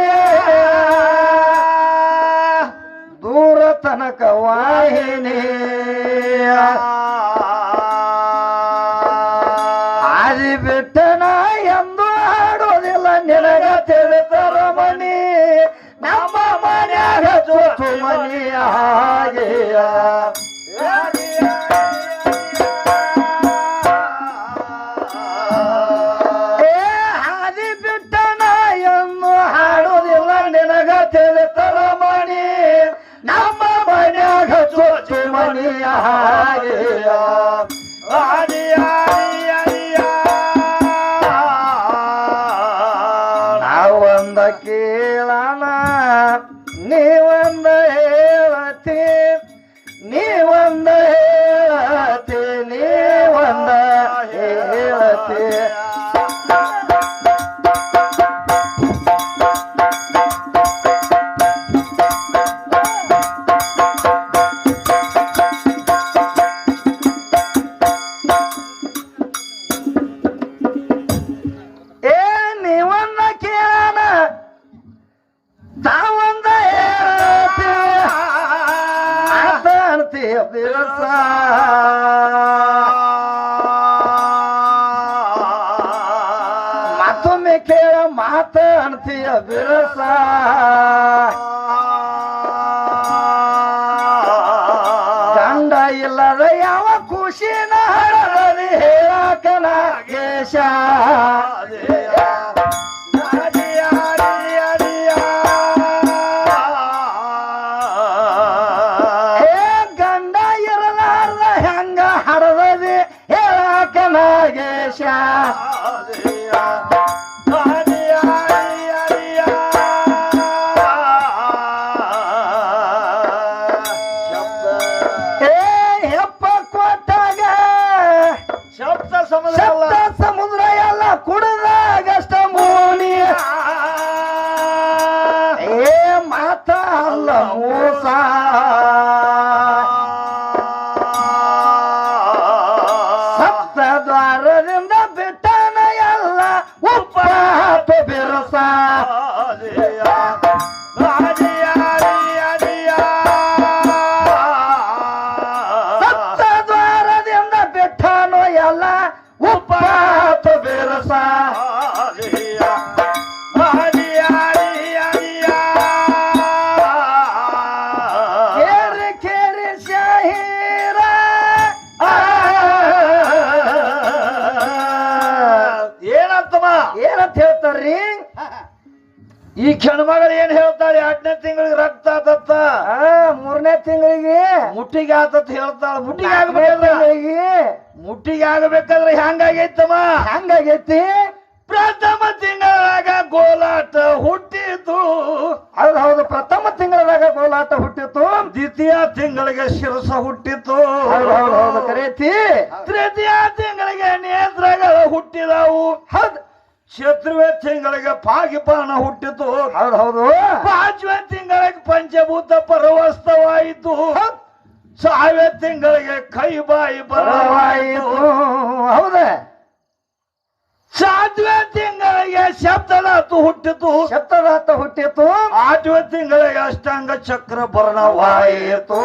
ದೂರ ತನಕ ವಾಹಿನಿ ಆದಿ ಬಿಟ್ಟನ ಎಂದು ಆಡೋದಿಲ್ಲ ನಿನಗ ತಿಳಿತರ ಮನಿ ನಮ್ಮ ಮನ್ಯಾಗ ಚೋತು ಮನಿಯ ಹಾಗೆಯ ಹಾದಿ ಬಿಟ್ಟನ ಎಂದು ಹಾಡೋದಿಲ್ಲ ನಿನಗ ತಿಳಿತರ ಮನಿ ನಮ್ಮ ಮನ್ಯಾಗ ಚೋಚು ಮನಿಯ ಹಾಗೆಯ ನಾವೊಂದ ಕೇಳಣ ನೀವೊಂದ ಹೇಳತಿ ನೀವೊಂದ ಹೇಳತಿ ನೀವೊಂದ ಹೇಳತಿ ನೀವೊಂದ ಕೇಳಣ ತಾವೊಂದ ಹೇಳತಿ ಮಾತಾಡ್ತೀಯ ಬಿರಸ ಮತ್ತೊಮ್ಮೆ ಕೇಳ ಮಾತಾಡ್ತೀಯ ಬಿರಸ ಗಂಡ ಇಲ್ಲದ ಯಾವ ಖುಷಿ ಖುಷಿನ ಹರದಿ ಹೇಳಾಕ ನಾಗೇಶ ಗಂಡ ಇರಲಾರ್ದ ಹೆಂಗ ಹರದಿ ಹೇಳಾಕ ನಾಗೇಶ ಸಮುದ್ರ ಎಲ್ಲ ಕುಡಿದಾಗಷ್ಟ ಮೋನಿ ಮಾತ ಅಲ್ಲ ಮೋಸ ಸಪ್ತ ದ್ವಾರದಿಂದ ಬಿಟ್ಟನ ಎಲ್ಲ ಉಪ್ಪಾತ ಬಿರಸ ಸಪ್ತ ದ್ವಾರದಿಂದ ಬಿಟ್ಟನೋ ಎಲ್ಲ ಉಪ್ಪಾತ ಬಿರಸ ಕೇರಿ ಕೇರಿ ಶಾಹೀರ ಏನಂತಮ್ಮ ಏನಂತ ಹೇಳ್ತಾರ್ರಿ ಈ ಕ್ಷಣಮಗಳು ಏನ್ ಹೇಳ್ತಾಳೆ 2ನೇ ತಿಂಗಳಿಗೆ ರಕ್ತ ಆತತ್ತ 3ನೇ ತಿಂಗಳಿಗೆ ಮುಟ್ಟಿಗೆ ಆತತ್ ಹೇಳ್ತಾಳ ಮುಟ್ಟಿಗೆ ಆಗ್ಬೇಕಾದ್ರೆ ಮುಟ್ಟಿಗೆ ಆಗಬೇಕಾದ್ರೆ ಹೆಂಗಾಗೈತಮ್ಮ ಹಂಗಾಗೈತಿ ಪ್ರಥಮ ತಿಂಗಳಾಗ ಗೋಲಾಟ ಹುಟ್ಟಿತು ಹೌದು ಪ್ರಥಮ ತಿಂಗಳದಾಗ ಗೋಲಾಟ ಹುಟ್ಟಿತು ದ್ವಿತೀಯ ತಿಂಗಳಿಗೆ ಶಿರಸ ಹುಟ್ಟಿತು ಹೌದು ಕರೇತಿ ತೃತೀಯ ತಿಂಗಳಿಗೆ ನೇತ್ರಗಳು ಹುಟ್ಟಿದವು ಹೌದು ಶತ್ರುವೆ ತಿಂಗಳಿಗೆ ಪಾಗಿಪಾನ ಹುಟ್ಟಿತು ಹೌದು 5ನೇ ತಿಂಗಳಿಗೆ ಪಂಚಭೂತ ಪರವಸ್ತವಾಯಿತು 6ನೇ ತಿಂಗಳಿಗೆ ಕೈ ಬಾಯಿ ಬರವಾಯಿತು ಹೌದ 7ನೇ ತಿಂಗಳಿಗೆ ಶಬ್ದದಾತು ಹುಟ್ಟಿತು ಶಬ್ದದಾತ ಹುಟ್ಟಿತು 8ನೇ ತಿಂಗಳಿಗೆ ಅಷ್ಟಾಂಗ ಚಕ್ರ ಭರಣವಾಯಿತು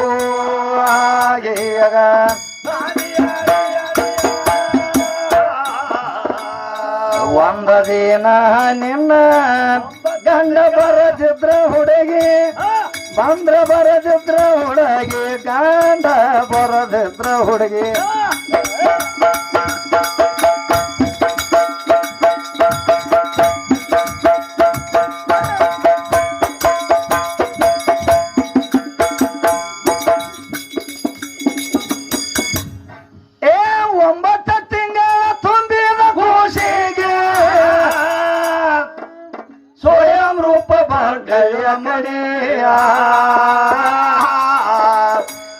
ಒಂದ ದಿನ ನಿನ್ನ ಗಂಡ ಬರದಿದ್ರ ಹುಡುಗಿ ಬಂದ್ರ ಬರದಿದ್ರ ಹುಡುಗಿ ಗಂಡ ಬರದಿದ್ರ ಹುಡುಗಿ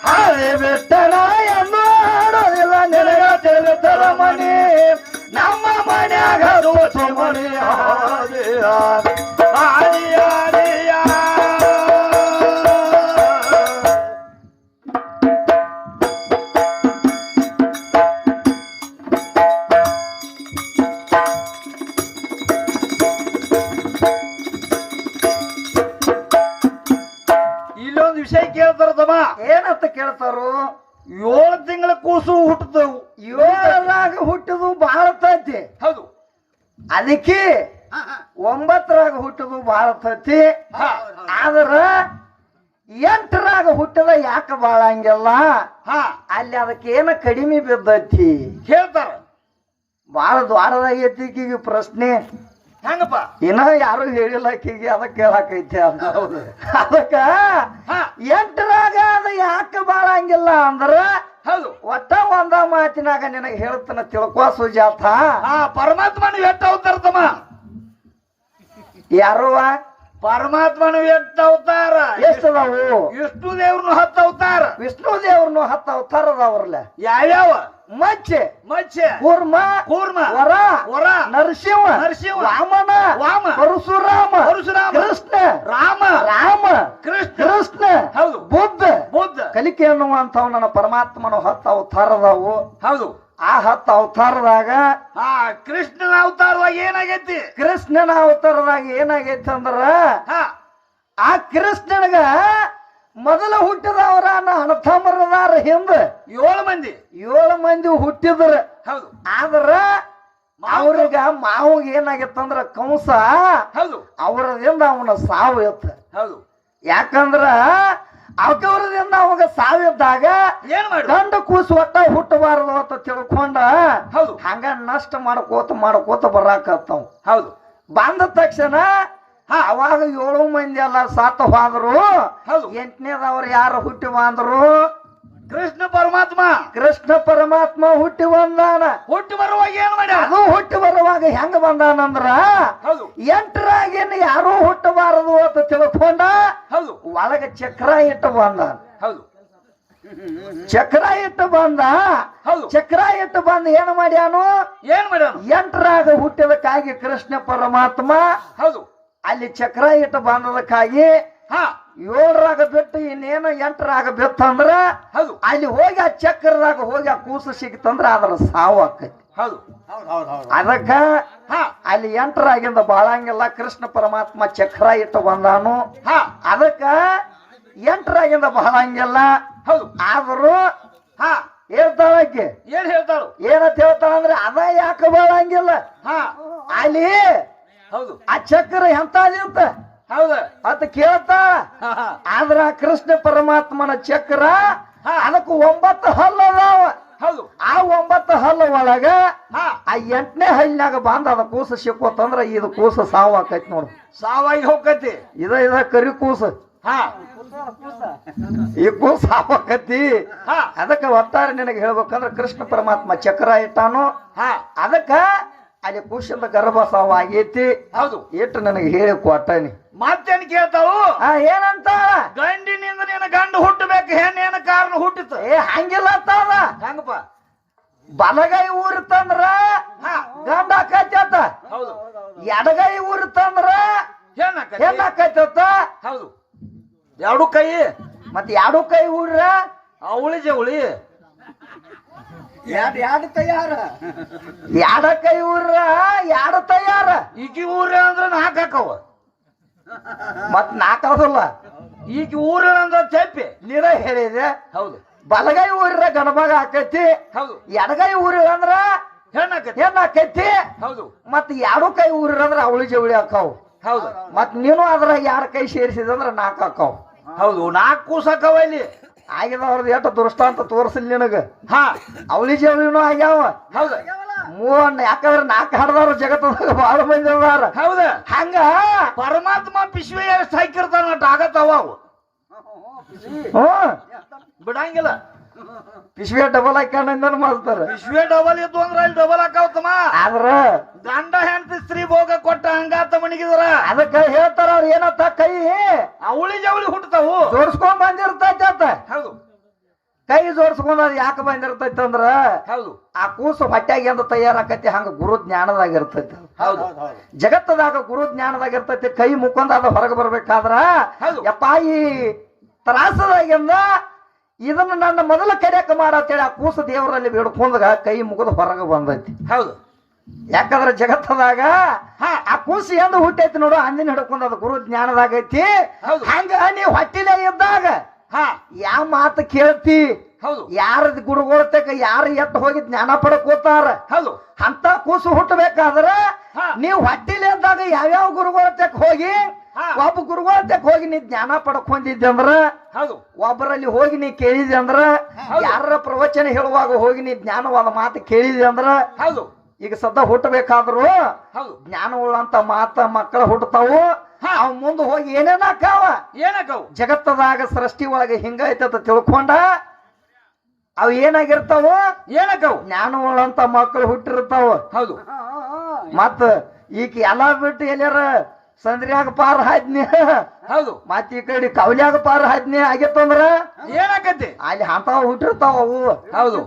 ಹಳೆ ಬಿಟ್ಟಣ ಎಂದು ಆಡೋದಿಲ್ಲ ನಿನಗ ತಿಳಿತರ ಮನೆ ನಮ್ಮ ಮನ್ಯಾಗ ದೋಷ ಮನೆ ಇಲ್ಲೊಂದು ವಿಷಯ ಕೇಳ್ತಾರದಮ್ಮ ಏನಂತ ಕೇಳ್ತಾರು 7 ತಿಂಗಳ ಕೂಸು ಹುಟ್ಟದವು 7ರಾಗ ಹುಟ್ಟದು ಬಹಳ ತತ್ತಿ ಹೌದು ಅದಕ್ಕೆ 9ರಾಗ ಹುಟ್ಟದು ಬಹಳ ತತ್ತಿ ಆದ್ರ 8ರಾಗ ಹುಟ್ಟದ ಯಾಕ ಬಾಳ ಹಂಗೆಲ್ಲ ಅಲ್ಲಿ ಅದಕ್ಕೆ ಏನ ಕಡಿಮೆ ಬಿದ್ದೈತಿ ಹೇಳ್ತಾರ ಬಾಳ ದ್ವಾರದಾಗ ಐತಿ ಪ್ರಶ್ನೆ ಹೆಂಗಪ್ಪ ಇನ್ನ ಯಾರು ಹೇಳಿಲ್ಲ ಆಕಿಗೆ ಅದಕ್ಕೆ ಹೇಳಕೈತಿ ಅಂತ ಅದಕ್ಕ 8ರಾಗ ಅದ ಯಾಕ ಬಾಳ ಹಂಗಿಲ್ಲ ಅಂದ್ರ ಹೌದು ಒಟ್ಟ ಒಂದ ಮಾತಿನಾಗ ನಿನಗೆ ಹೇಳ್ತಾನ ತಿಳ್ಕೊ ಸುಜಾತ ಪರಮಾತ್ಮನು ಎಟ್ಟ ಅವತಾರತಮ್ಮ ಯಾರುವ ಪರಮಾತ್ಮನು ಎಟ್ಟ ಅವತಾರ ಎಷ್ಟದಾವು ವಿಷ್ಣು ದೇವ್ರನು 10 ಅವತಾರ ವಿಷ್ಣು ದೇವ್ರನು 10 ಅವತಾರದವ್ರಲ್ಲ ಯಾವ್ಯಾವ ಮಚ್ಚೆ ಮತ್ಸ್ಯ ಕೂರ್ಮ ಕೂರ್ಮ ವರ ವರ ನರಸಿಂಹ ನರಸಿಂಹ ವಾಮನ ವಾಮ ಪರಶುರಾಮ ಪರಶುರಾಮ ಕೃಷ್ಣ ರಾಮ ರಾಮ ಕೃಷ್ಣ ಕೃಷ್ಣ ಹೌದು ಬುದ್ಧ ಬುದ್ಧ ಕಲಿಕೆ ಅನ್ನುವಂಥವ್ ನನ್ನ ಪರಮಾತ್ಮನು 10 ಅವತಾರದವು ಹೌದು ಆ 10 ಅವತಾರದಾಗ ಕೃಷ್ಣನ ಅವತಾರದಾಗ ಏನಾಗೈತಿ ಕೃಷ್ಣನ ಅವತಾರದಾಗ ಏನಾಗೈತಿ ಅಂದ್ರ ಆ ಕೃಷ್ಣನಿಗ ಮೊದಲ ಹುಟ್ಟಿದವರ ಅಣ್ಣತಮ್ಮರದಾರ ಹಿಂದ 7 ಮಂದಿ 7 ಮಂದಿ ಹುಟ್ಟಿದ್ರ ಹೌದು ಆದ್ರ ಅವ್ರಿಗ ಮಾವಿಗೆ ಏನಾಗಿತ್ತಂದ್ರ ಕಂಸ ಹೌದು ಅವರದಿಂದ ಅವನ ಸಾವು ಇತ್ತ ಹೌದು ಯಾಕಂದ್ರ ಅಗೌರದಿಂದ ಅವಾಗ ಸಾವಿದ್ದಾಗ ಏನ್ ಮಾಡಿ ಗಂಡ ಕೂಸು ಒಟ್ಟ ಹುಟ್ಟಬಾರದು ಅಂತ ತಿಳ್ಕೊಂಡ ಹೌದು ಹಂಗ ನಷ್ಟ ಮಾಡ್ಕೋತ ಬರಾಕತ್ತಾವ. ಹೌದು ಬಂದ ತಕ್ಷಣ ಅವಾಗ 7 ಮಂದಿ ಎಲ್ಲ ಸತ್ತ ಹೋದ್ರು. ಹೌದು 8ನೇದವ್ರು ಯಾರು ಹುಟ್ಟಿ ಬಂದ್ರು? ಕೃಷ್ಣ ಪರಮಾತ್ಮ. ಕೃಷ್ಣ ಪರಮಾತ್ಮ ಹುಟ್ಟಿ ಬಂದಾನ. ಹುಟ್ಟಿ ಬರುವಾಗ ಏನ್ ಮಾಡಿ ಅದು ಹುಟ್ಟಿ ಬರುವಾಗ ಹೆಂಗ ಬಂದಾನಂದ್ರ ಹೌದು 8ರಾಗೇನು ಯಾರು ಹುಟ್ಟಬಾರದು ಅಂತ ತಿಳ್ಕೊಂಡ ಹೌದು ಒಳಗ ಚಕ್ರ ಇಟ್ಟು ಬಂದ. ಹೌದು ಚಕ್ರ ಇಟ್ಟು ಬಂದ. ಹೌದು ಚಕ್ರ ಇಟ್ಟು ಬಂದ ಏನ್ ಮಾಡ್ಯಾನು? ಏನ್ ಮಾಡ್ಯಾನ? 8ರಾಗ ಹುಟ್ಟಿದಕ್ಕಾಗಿ ಕೃಷ್ಣ ಪರಮಾತ್ಮ ಹೌದು ಅಲ್ಲಿ ಚಕ್ರ ಇಟ್ಟು ಬಂದದಕ್ಕಾಗಿ 7ರಾಗ ಬಿಟ್ಟು ಇನ್ನೇನು 8ರಾಗ ಬಿತ್ತಂದ್ರ ಹೌದು ಅಲ್ಲಿ ಹೋಗಿ ಆ ಚಕ್ರದಾಗ ಹೋಗಿ ಆ ಕೂಸು ಸಿಕ್ತಂದ್ರ ಅದರ ಸಾವು ಆಕೈತಿ. ಹೌದು ಅದಕ್ಕ ಅಲ್ಲಿ 8ರಾಗಿಂದ ಬಾಳಂಗಿಲ್ಲ. ಕೃಷ್ಣ ಪರಮಾತ್ಮ ಚಕ್ರ ಇಟ್ಟು ಬಂದಾನು. ಅದಕ್ಕ 8ರಾಗಿಂದ ಬಾಳಂಗಿಲ್ಲ. ಹೌದು ಆದ್ರೂ ಹೇಳ್ತಾಳಕ್ಕೆ ಏನ್ ಹೇಳ್ತಾಳು? ಏನಂತ ಹೇಳ್ತಾಳಂದ್ರೆ ಅದ ಯಾಕೆ ಬಾಳಂಗಿಲ್ಲ ಅಲ್ಲಿ ಹೌದು ಆ ಚಕ್ರ ಎಂತ ಹೌದ ಅಂತ ಕೇಳ್ತಾಳ. ಆದ್ರ ಕೃಷ್ಣ ಪರಮಾತ್ಮನ ಚಕ್ರ ಅದಕ್ಕೆ 9 ಹಲ್ಲು ಅದಾವ. ಹೌದು ಆ 9 ಹಲ್ಲು ಒಳಗ ಆ 8ನೇ ಹಲ್ಲಿನಾಗ ಬಂದ ಅದ ಕೂಸು ಸಿಕ್ಕೋತಂದ್ರ ಇದು ಕೂಸು ಸಾವು ಆಕೈತಿ ನೋಡು. ಸಾವಾಗಿ ಹೋಗತಿ. ಇದ ಕರಿ ಕೂಸು. ಈ ಕೂಸು ಸಾವು ಆಕತಿ. ಅದಕ್ಕೆ ಒಟ್ಟಾರೆ ನಿನಗೆ ಹೇಳ್ಬೇಕಂದ್ರ ಕೃಷ್ಣ ಪರಮಾತ್ಮ ಚಕ್ರ ಇಟ್ಟಾನು. ಅದಕ್ಕ ಅಲ್ಲಿ ಕೂಸಿಂದ ಗರ್ಭ ಸಾವು ಆಗೈತಿ. ಹೌದು ಇಟ್ಟು ನನಗೆ ಹೇಳಿ ಕೊಟ್ಟಾನಿ. ಮತ್ತೇನ್ ಕೇಳ್ತಾವು? ಏನಂತ? ಗಂಡಿನಿಂದ ನಿನ್ನ ಗಂಡು ಹುಟ್ಟಬೇಕು, ಹೆಣ್ಣೇನ ಕಾರಣ ಹುಟ್ಟಿತು. ಹಂಗಿಲ್ಲ ಅಂತ ಹೆಂಗಪ್ಪ? ಬಲಗೈ ಊರಿತಂದ್ರ ಗಂಡ ಆಕೈತ. ಹೌದು ಎಡಗೈ ಊರಿತಂದ್ರ ಹೆಣ್ಣ ಆಕೈತ. ಹೌದು 2 ಕೈ. ಮತ್ 2 ಕೈ ಊರ್ರ ಅವಳಿ ಜವಳಿ 2 ತಯಾರ. 2 ಕೈ ಊರ್ರ 2 ತಯಾರ. ಈಕಿ ಊರ ಅಂದ್ರ 4 ಹಾಕವ. ಮತ್ 4 ಆದಲ್ಲ. ಈಕಿ ಊರ ಅಂದ್ರ ಚಪ್ಪಿ. ನೀರ ಹೇಳಿದೆ. ಹೌದು ಬಲಗೈ ಊರಿರ ಗಣಮಗ ಆಕೈತಿ. ಹೌದು ಎಡಗೈ ಊರಿರ ಅಂದ್ರ ಹೆಣ್ಣ ಆಕೈತಿ. ಹೌದು ಮತ್ 2 ಕೈ ಊರಿರ ಅಂದ್ರ ಅವಳಿ ಜವಳಿ ಹಾಕಾವ್. ಹೌದು ಮತ್ ನೀನು ಅದ್ರ 2 ಕೈ ಸೇರಿಸಿದಂದ್ರ 4 ಹಾಕಾವ್. ಹೌದು 4 ಕೂಸಕ್ಕವ ಇಲ್ಲಿ. ಆಗಿದವ್ರದ್ದು ಎಷ್ಟು ದುಷ್ಟ ಅಂತ ತೋರಿಸಲಿ ನಿನಗ. ಅವಳಿ ಜವಳಿನೂ ಆಗ್ಯಾವ. ಹೌದ ಯಾಕಂದ್ರ 4 ಹಾಡ್ದವ್ರು ಜಗತ್ತದಾಗ ಬಹಳ ಮಂದಿ ಅದಾರ. ಹೌದ ಹಂಗ ಪರಮಾತ್ಮ ಪಿಶ್ವೆ ಎಷ್ಟು ಹಾಕಿರ್ತಾನ ಆಗತ್ತವ ಅವು. ಬಿಡಂಗಿಲ್ಲ. ಪಿಶ್ವೆ ಡಬಲ್ ಹಾಕ್ಯಾನ ಮಾಡ್ತಾರ. ಪಿಶ್ವೆ ಡಬಲ್ ಇದ್ದು ಅಂದ್ರ ಅಲ್ಲಿ ಡಬಲ್ ಹಾಕಾವತ್ತಮ್ಮ. ಆದ್ರ ಗಂಡ ಹೆಂಡತಿ ಸ್ತ್ರೀ ಭೋಗ ಕೊಟ್ಟ ಹಂಗಾತ ಮಣಿಗಿದ್ರ. ಅದಕ್ಕ ಹೇಳ್ತಾರ ಅವ್ರ ಏನತ್ತ ಕೈ ಅವಳಿ ಜವಳಿ ಹುಟ್ಟತಾವು ಜೋಡಿಸ್ಕೊಂಡ್ ಬಂದಿರ್ತೈತಿ ಅಂತ. ಹೌದು ಕೈ ಜೋಡಿಸ್ಕೊಂಡ್ ಅದ್ ಯಾಕೆ ಬಂದಿರ್ತೈತಿ ಅಂದ್ರ ಹೌದು ಆ ಕೂಸು ಹೊಟ್ಯಾಗಿ ಅಂತ ತಯಾರಾಕತಿ. ಹಂಗ ಗುರು ಜ್ಞಾನದಾಗ ಇರ್ತೈತಿ. ಹೌದು ಜಗತ್ತದಾಗ ಗುರು ಜ್ಞಾನದಾಗ ಇರ್ತೈತಿ. ಕೈ ಮುಕ್ಕೊಂಡ ಅದ ಹೊರಗೆ ಬರ್ಬೇಕಾದ್ರ ಯಪ್ಪ ಈ ತ್ರಾಸದಾಗಿಂದ ಇದನ್ನ ನನ್ನ ಮೊದಲ ಕಡ್ಯಾಕ ಮಾಡತ್ತೇಳಿ ಆ ಕೂಸು ದೇವರಲ್ಲಿ ಬೇಡ್ಕೊಂಡಾಗ ಕೈ ಮುಗಿದು ಹೊರಗೆ ಬಂದೈತಿ. ಹೌದು ಯಾಕಂದ್ರ ಜಗತ್ತದಾಗ ಆ ಕೂಸು ಎಂದು ಹುಟ್ಟೈತಿ ನೋಡು ಅಂದಿನ ಹಿಡ್ಕೊಂಡ್ ಅದು ಗುರು ಜ್ಞಾನದಾಗ ಐತಿ. ಹಂಗ ನೀ ಹೊಟ್ಟಿಲೆ ಇದ್ದಾಗ ಯಾವ ಮಾತು ಕೇಳ್ತಿ? ಹೌದು ಯಾರ ಗುರುಗಳತಕ ಯಾರು ಎಟ್ಟು ಹೋಗಿ ಜ್ಞಾನ ಪಡಕ್ ಹೋಗ್ತಾರ. ಹೌದು ಅಂತ ಕೂಸು ಹುಟ್ಟಬೇಕಾದ್ರ ನೀವು ಹೊಟ್ಟಿಲೆ ಇದ್ದಾಗ ಯಾವ್ಯಾವ ಗುರುಗಳತಕ ಹೋಗಿ ಒಬ್ಬ ಗುರುಗಳತಕ ಹೋಗಿ ನೀ ಜ್ಞಾನ ಪಡ್ಕೊಂಡಿದ್ದೆ ಅಂದ್ರ ಹೌದು ಒಬ್ಬರಲ್ಲಿ ಹೋಗಿ ನೀ ಕೇಳಿದೆ ಅಂದ್ರ ಯಾರ ಪ್ರವಚನ ಹೇಳುವಾಗ ಹೋಗಿ ನೀ ಜ್ಞಾನವಾದ ಮಾತು ಕೇಳಿದೆ ಅಂದ್ರ ಹೌದು ಈಗ ಸದ್ದ ಹುಟ್ಟಬೇಕಾದ್ರು ಜ್ಞಾನವುಳ್ಳಂತ ಮಾತ ಮಕ್ಕಳ ಹುಟ್ಟತಾವು. ಅವ್ ಮುಂದೆ ಹೋಗಿ ಏನೇನಾಕಾವ ಜಗತ್ತದಾಗ ಸೃಷ್ಟಿ ಒಳಗೆ ಹಿಂಗೈತ ತಿಳ್ಕೊಂಡ ಅವ್ ಏನಾಗಿರ್ತಾವ ಜ್ಞಾನವುಳ್ಳಂತ ಮಕ್ಕಳು ಹುಟ್ಟಿರ್ತಾವ. ಹೌದು ಮತ್ತ ಈಗ ಎಲ್ಲಾ ಬಿಟ್ಟು ಎಲ್ಲಾರ ಸಂದ್ರ್ಯಾಗ ಪಾರ ಹಾದ್ನಿ. ಹೌದು ಮತ್ ಈ ಕಡೆ ಕವಲ್ಯಾಗ ಪಾರ ಹಾದ್ನಿ ಆಗಿತ್ತಂದ್ರ ಏನಾಕತಿ ಅಲ್ಲಿ ಅಂತಾವ ಹುಟ್ಟಿರ್ತಾವ ಅವು. ಹೌದು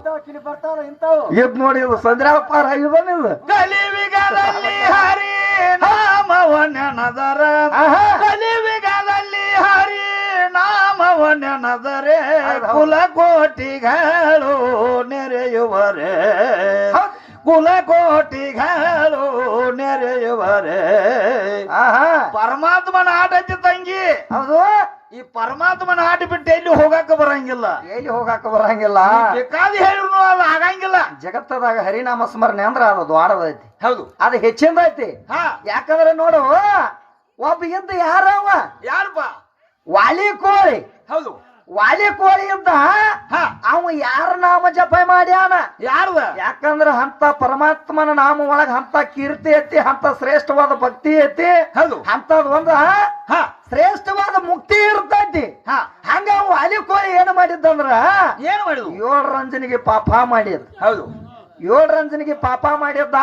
ಇದ್ ನೋಡಿ ಸಂದ್ರ್ಯಾಗ ಪಾರ ಹಾಗಿದ ಇದು ಕಲಿವಿಗದಲ್ಲಿ ಹರಿ ನಾಮವನೆನದರ ಕಲಿವಿಗದಲ್ಲಿ ಹರಿ ನಾಮವನೆನದರೆ ಕುಲಕೋಟಿಗಳು ನೆರೆಯುವರೆ ಕುಲಕೋಟಿಗಳು ನೆರೆಯುವರೆ. ಪರಮಾತ್ಮನ ಆಟ ಐತಿ ತಂಗಿ. ಹೌದು ಈ ಪರಮಾತ್ಮನ ಆಟ ಬಿಟ್ಟು ಎಲ್ಲಿ ಹೋಗಾಕ ಬರಂಗಿಲ್ಲ. ಎಲ್ಲಿ ಹೋಗಾಕ ಬರಂಗಿಲ್ಲ. ಬೇಕಾದ ಹೇಳಿದ್ರು ಅದು ಆಗಂಗಿಲ್ಲ. ಜಗತ್ತದಾಗ ಹರಿನಾಮ ಸ್ಮರಣೆ ಅಂದ್ರ ಅದು ದ್ವಾಡದೈತಿ. ಹೌದು ಅದು ಹೆಚ್ಚಿಂದ ಐತಿ. ಯಾಕಂದ್ರೆ ನೋಡು ಒಬ್ಬ ಇದ್ದ ಯಾರವ ಯಾರಪ್ಪ ವಾಲಿ ಕೋಳಿ. ಹೌದು ವಾಲಿ ಕೋಳಿ ಇದ್ದ ಹಾ ಅವ ಯಾರ ನಾಮ ಜಪ ಮಾಡ್ಯಾನ ಯಾರ್ದ ಯಾಕಂದ್ರ ಅಂತ ಪರಮಾತ್ಮನ ನಾಮ ಒಳಗ ಅಂತ ಕೀರ್ತಿ ಐತಿ ಅಂತ ಶ್ರೇಷ್ಠವಾದ ಭಕ್ತಿ ಐತಿ ಹೌದು ಅಂತದ್ ಒಂದ ಹಾ ಶ್ರೇಷ್ಠವಾದ ಮುಕ್ತಿ ಇರ್ತೈತಿ ಹಾ ಹಂಗ ಅವ ವಾಲಿ ಕೋಳಿ ಏನ್ ಮಾಡಿದ್ದಂದ್ರ ಏನ್ ಮಾಡಿದ್ವು 7 ರಂಜನಿಗೆ ಪಾಪ ಮಾಡಿದ ಹೌದು 7 ರಂಜನಿಗೆ ಪಾಪ ಮಾಡಿದ್ದ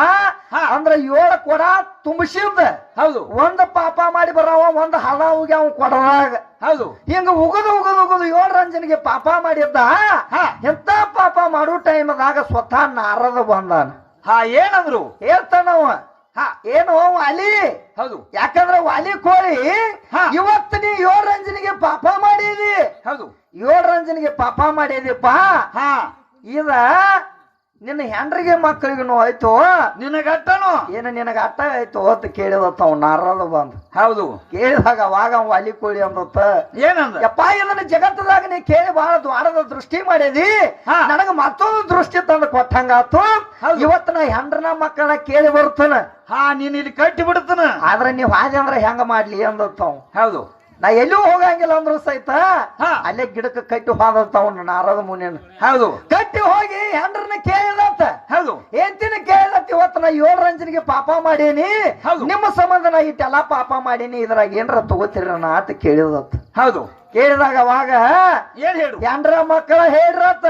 ಹಾ. ಅಂದ್ರ 7 ಕೊಡ ತುಂಬಿಸಿದ್ದ ಹೌದು ಒಂದ್ ಪಾಪ ಮಾಡಿ ಬರವ ಒಂದ್ ಹಳ ಹೋಗಿ ಅವ್ ಕೊಡದಾಗ ಹೌದು ಹಿಂಗ ಉಗದು 7 ರಂಜನಿಗೆ ಪಾಪ ಮಾಡಿದ್ದ ಹಾ ಎಂತ ಪಾಪ ಮಾಡೋ ಟೈಮ್ದಾಗ ಸ್ವತಃ ನಾರದ ಬಂದಾನ ಹಾ ಏನಂದ್ರು ಹೇಳ್ತಾನವ ಹಾ ಏನು ವಾಲಿ ಹೌದು ಯಾಕಂದ್ರ ವಾಲಿ ಕೋಳಿ ಹಾ. ಇವತ್ತು ನೀ 7 ರಂಜನಿಗೆ ಪಾಪ ಮಾಡಿದಿ ಹೌದು 7 ರಂಜನಿಗೆ ಪಾಪ ಮಾಡಿದಿಪ್ಪ ಹಾ ಇದ ನಿನ್ನ ಹೆಂಡ್ರಿಗೆ ಮಕ್ಕಳಿಗೂ ಆಯ್ತು ನಿನಗಟ್ಟನು ಏನು ನಿನಗ ಅಟ್ಟ ಆಯ್ತು ಅಂತ ಕೇಳಿದತ್ತ ಅವ್ ನಾರದ ಬಂದ ಹೌದು ಕೇಳಿದಾಗ ಅವಾಗ ಅವ ವಾಲಿ ಕೋಳಿ ಅಂದತ್ತ ಏನಂದ ಯಪ್ಪ ಇದನ್ನ ಜಗತ್ತದಾಗ ನೀ ಕೇಳಿ ಬಹಳ ದ್ವಾರದ ದೃಷ್ಟಿ ಮಾಡಿದಿ ಹಾ. ನನಗ ಮತ್ತೊಂದು ದೃಷ್ಟಿ ತಂದು ಕೊಟ್ಟಂಗಾತು ಹೌದು. ಇವತ್ತು ನಾ ಹೆಂಡ್ರನ ಮಕ್ಕಳನ್ನ ಕೇಳಿ ಬರ್ತಾನ ಹಾ ನೀನ್ ಇಲ್ಲಿ ಕಟ್ಟಿ ಬಿಡ್ತಾನ ಆದ್ರೆ ನೀವ್ ಹಾದಿ ಅಂದ್ರ ಹೆಂಗ ಮಾಡ್ಲಿ ಅಂದತ್ತವ್ ಹೌದು ನಾ ಎಲ್ಲೂ ಹೋಗಂಗಿಲ್ಲ ಅಂದ್ರು ಸಹಿತ ಹಾ. ಅಲ್ಲೇ ಗಿಡಕ್ಕೆ ಕಟ್ಟಿ ಹೋದತ್ತವನು ನಾರದ ಮುನಿಯನ್ ಹೌದು ಕಟ್ಟಿ ಹೋಗಿ ಹೆಂಡ್ರನ್ನ ಕೇಳಿದತ್ತ ಹೌದು ಏಂತಿನ ಕೇಳಿದತ್ತ ಇವತ್ತು ನಾ 7 ರಂಜನಿಗೆ ಪಾಪ ಮಾಡೀನಿ ಹೌದು. ನಿಮ್ಮ ಸಂಬಂಧ ನಾ ಇಟ್ಟೆಲ್ಲಾ ಪಾಪ ಮಾಡೀನಿ ಇದ್ರಾಗ ಏನ್ರ ತಗೋತಿರನ ಅಂತ ಕೇಳಿದತ್ತ ಹೌದು ಕೇಳಿದಾಗ ಅವಾಗ ಏನ್ ಹೇಳು ಹೆಂಡ್ರ ಮಕ್ಕಳ ಹೇಳ್ರತ್ತ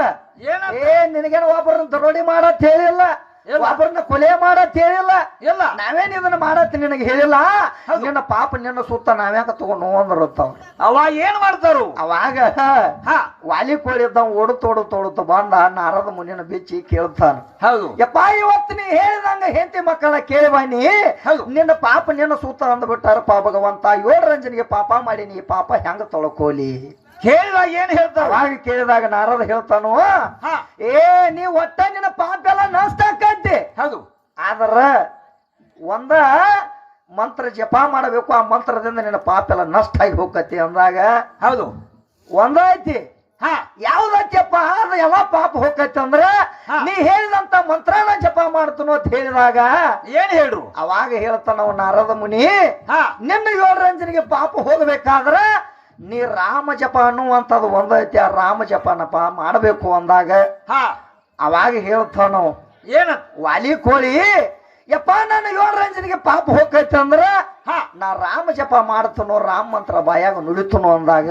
ಏನ ನಿನಗೇನು ಒಬ್ಬರನ್ನ ದರೋಡಿ ಮಾಡತ್ ಹೇಳಿಲ್ಲ ಇಲ್ಲ. ಒಬ್ಬರನ್ನ ಕೊಲೆ ಮಾಡತ್ ಹೇಳಿಲ್ಲ ಎಲ್ಲ ನಾವೇನ್ ಇದನ್ನ ಮಾಡತ್ ನಿನಗೆ ಹೇಳಿಲ್ಲ ನಿನ್ನ ಪಾಪ ನಿನ್ನ ಸುತ್ತ ನಾವ್ಯಾಕ ತಗೊಂಡು ಅಂದ್ರತ್ತವ್ ಅವ ಏನ್ ಮಾಡ್ತಾರು ಅವಾಗ ಹಾ ವಾಲಿ ಕೋಳಿದ್ದ ಓಡುತ್ತ ಬಂದ ನಾರದ ಮುನಿನ ಬಿಚ್ಚಿ ಕೇಳ್ತಾನ ಹೌದು ಯಪ್ಪ ಇವತ್ತು ನೀ ಹೇಳಿದಂಗ ಹೆಂಡತಿ ಮಕ್ಕಳ ಕೇಳಿ ಬನ್ನಿ ಹೌದು. ನಿನ್ನ ಪಾಪ ನಿನ್ನ ಸೂತ ಅಂದ್ಬಿಟ್ಟಾರಪ್ಪ ಭಗವಂತ 7 ರಂಜನಿಗೆ ಪಾಪ ಮಾಡೀನಿ ಈ ಪಾಪ ಹೆಂಗ ತೊಳ್ಕೋಲಿ ಕೇಳಿದಾಗ ಏನ್ ಹೇಳ್ತಾರ ಅವಾಗ ಕೇಳಿದಾಗ ನಾರದ ಹೇಳ್ತಾನು ಹಾ ಏ ನೀ ಒಟ್ಟ ನಿನ್ನ ಪಾಪ ಎಲ್ಲ ನಷ್ಟ ಆಕತಿ ಹೌದು ಆದ್ರ ಒಂದ ಮಂತ್ರ ಜಪ ಮಾಡಬೇಕು ಆ ಮಂತ್ರದಿಂದ ನಿನ್ನ ಪಾಪ ಎಲ್ಲ ನಷ್ಟ ಆಗಿ ಹೋಗತಿ ಅಂದಾಗ ಹೌದು ಒಂದ ಐತಿ ಹಾ ಯಾವ್ದೈತಿಯಪ್ಪ ಅದ ಯಾವ ಪಾಪ ಹೋಗತಿ ಅಂದ್ರ ಹಾ. ನೀ ಹೇಳಿದಂತ ಮಂತ್ರನ ಜಪ ಮಾಡ್ತನು ಅಂತ ಹೇಳಿದಾಗ ಏನ್ ಹೇಳ್ರು ಅವಾಗ ಹೇಳ್ತಾನ ನಾರದ ಮುನಿ ಹಾ ನಿನ್ನ 7 ರಂಜನಿಗೆ ಪಾಪ ಹೋಗ್ಬೇಕಾದ್ರ ನೀ ರಾಮ ಜಪ ಅನ್ನುವಂಥದ್ದು ಒಂದೈತಿ ಆ ರಾಮ ಜಪನಪ್ಪ ಮಾಡಬೇಕು ಅಂದಾಗ ಹಾ ಅವಾಗ ಹೇಳ್ತಾನು ಏನ ವಾಲಿ ಕೋಳಿ ಯಪ್ಪ ನಾನು 7 ರಂಜನಿಗೆ ಪಾಪ ಹೋಗೈತೆ ಅಂದ್ರ ಹಾ ನಾ ರಾಮ ಜಪ ಮಾಡ್ತನೋ ರಾಮ ಮಂತ್ರ ಬಾಯಾಗ ನುಡಿತನು ಅಂದಾಗ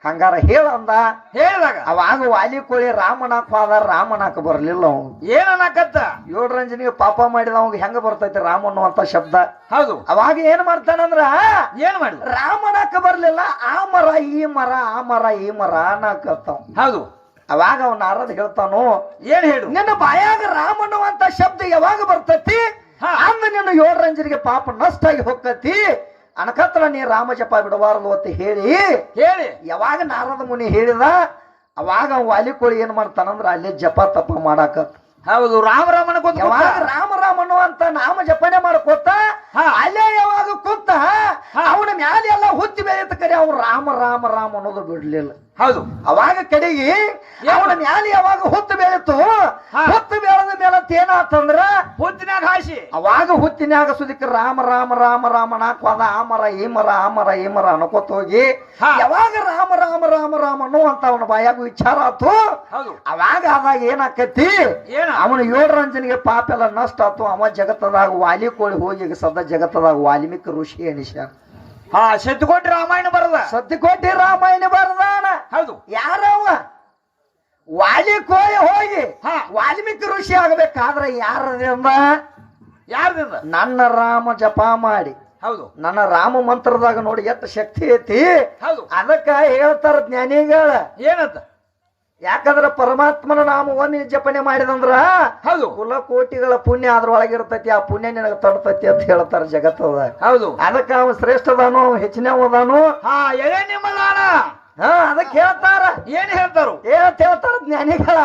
ಹಂಗಾರ ಹೇಳಂದ ಹೇಳಿದಾಗ ಅವಾಗ ವಾಲಿ ಕೋಳಿ ರಾಮನಾಕ್ ಹೋದ ರಾಮನಾಕ ಬರ್ಲಿಲ್ಲ ಅವ್ ಏನನ್ನಕತ್ತ 7 ರಂಜನಿಗೆ ಪಾಪ ಮಾಡಿದ ಅವಂಗ ಹೆಂಗ ಬರ್ತೈತಿ ರಾಮ ಅನ್ನುವಂತ ಶಬ್ದ ಹೌದು ಅವಾಗ ಏನ್ ಮಾಡ್ತಾನಂದ್ರ ಏನ್ ಮಾಡಿದ ರಾಮನಾಕ ಬರ್ಲಿಲ್ಲ ಆ ಮರ ಈ ಮರ ಆ ಮರ ಈ ಮರ ಅನ್ನಕತ್ತಾವ ಹೌದು ಅವಾಗ ಅವ್ ನಾರದ ಹೇಳ್ತಾನು ಏನ್ ಹೇಳು ನಿನ್ನ ಬಾಯಾಗ ರಾಮ ಅನ್ನುವಂತ ಶಬ್ದ ಯಾವಾಗ ಬರ್ತೈತಿ ಹಾ. ಅಂದ ನಿನ್ನ 7 ರಂಜನಿಗೆ ಪಾಪ ನಷ್ಟ ಆಗಿ ಹೋಗತಿ ಅನಕತ್ರ ನೀ ರಾಮ ಜಪ ಬಿಡಬಾರದು ಅಂತ ಹೇಳಿ ಹೇಳಿ ಯಾವಾಗ ನಾರದ ಮುನಿ ಹೇಳಿದ ಅವಾಗ ಅವ್ ವಾಲಿ ಕೋಳಿ ಏನ್ ಮಾಡ್ತಾನಂದ್ರ ಅಲ್ಲಿ ಜಪ ತಪ ಮಾಡಾಕತ್ ಹೌದು ರಾಮ ರಾಮನ ಯಾವಾಗ ರಾಮ ರಾಮ ಅನ್ನುವಂತ ನಾಮ ಜಪನೆ ಮಾಡ್ಕೋತ ಹಾ. ಅಲ್ಲೇ ಯಾವಾಗ ಕೂತ ಹಾ. ಅವನ ಮ್ಯಾಲೆ ಎಲ್ಲ ಹುತ್ತಿ ಬೆಳೆಯುತ್ತ ಕಡೆ ಅವ್ನು ರಾಮ ರಾಮ ರಾಮ ಅನ್ನೋದು ಬಿಡ್ಲಿಲ್ಲ ಹೌದು ಅವಾಗ ಕಡೆಗೆ ಅವನ ಮ್ಯಾಲೆ ಯಾವಾಗ ಹುತ್ತು ಬೆಳೆತು ಹಾ. ಹುತ್ತು ಬೆಳೆದ ಮೇಲೆ ಏನಾತಂದ್ರ ಹುತ್ತಿನಾಗ ಹಾಸಿ ಅವಾಗ ಹುತ್ತಿನ್ಯಾಗ ಸುದಿಕ ರಾಮ ರಾಮ ರಾಮ ರಾಮ ನಾಕೋದ ಆ ಮರ ಈ ಮರ ಆ ಮರ ಈ ಮರ ಅನ್ಕೋತ ಹೋಗಿ ಹಾ. ಯಾವಾಗ ರಾಮ ರಾಮ ರಾಮ ರಾಮ ಅನ್ನುವಂತ ಅವನ ಬಾಯಾಗ ವಿಚಾರ ಆತು ಹೌದು ಅವಾಗ ಆದಾಗ ಏನಾಕತಿ ಏನ ಅವನು 7 ರಂಜನಿಗೆ ಪಾಪ ಎಲ್ಲ ನಷ್ಟ ಆತು ಅವ ಜಗತ್ತದಾಗ ವಾಲಿ ಕೋಳಿ ಹೋಗಿ ಈಗ ಸದ್ದ ಜಗತ್ತದಾಗ ವಾಲ್ಮೀಕಿ ಋಷಿ ಎನಿಸ್ಯಾನ ಹಾ ಶತಕೋಟಿ ರಾಮಾಯಣ ಬರದ ಸತ್ಯಕೋಟಿ ರಾಮಾಯಣ ಬರದಾನ ಹೌದು ಯಾರವ ವಾಲಿ ಕೋಳಿ ಹೋಗಿ ಹಾ. ವಾಲ್ಮೀಕಿ ಋಷಿ ಆಗಬೇಕಾದ್ರೆ ಯಾರದಿಂದ ಯಾರ್ದಿಂದ ನನ್ನ ರಾಮ ಜಪ ಮಾಡಿ ಹೌದು ನನ್ನ ರಾಮ ಮಂತ್ರದಾಗ ನೋಡಿ ಎಷ್ಟು ಶಕ್ತಿ ಐತಿ ಹೌದು ಅದಕ್ಕ ಹೇಳ್ತಾರ ಜ್ಞಾನಿಗಳ ಏನಂತ ಯಾಕಂದ್ರ ಪರಮಾತ್ಮನ ನಾಮ ಒಂದು ಜಪನೆ ಮಾಡಿದಂದ್ರ ಹೌದು ಕುಲಕೋಟಿಗಳ ಪುಣ್ಯ ಅದ್ರೊಳಗಿರ್ತೈತಿ ಆ ಪುಣ್ಯ ನಿನಗ ತಡ್ತೈತಿ ಅಂತ ಹೇಳ್ತಾರ ಜಗತ್ತದ ಹೌದು ಅದಕ್ಕ ಅವ ಶ್ರೇಷ್ಠದಾನು ಹೆಚ್ಚಿನವದಾನು ಹಾ ಎಲೆ ನಿಮ್ಮದಾನ ಹಾ ಅದಕ್ಕೆ ಹೇಳ್ತಾರ ಏನ್ ಹೇಳ್ತಾರು ಏನಂತ ಹೇಳ್ತಾರ ಜ್ಞಾನಿಗಳ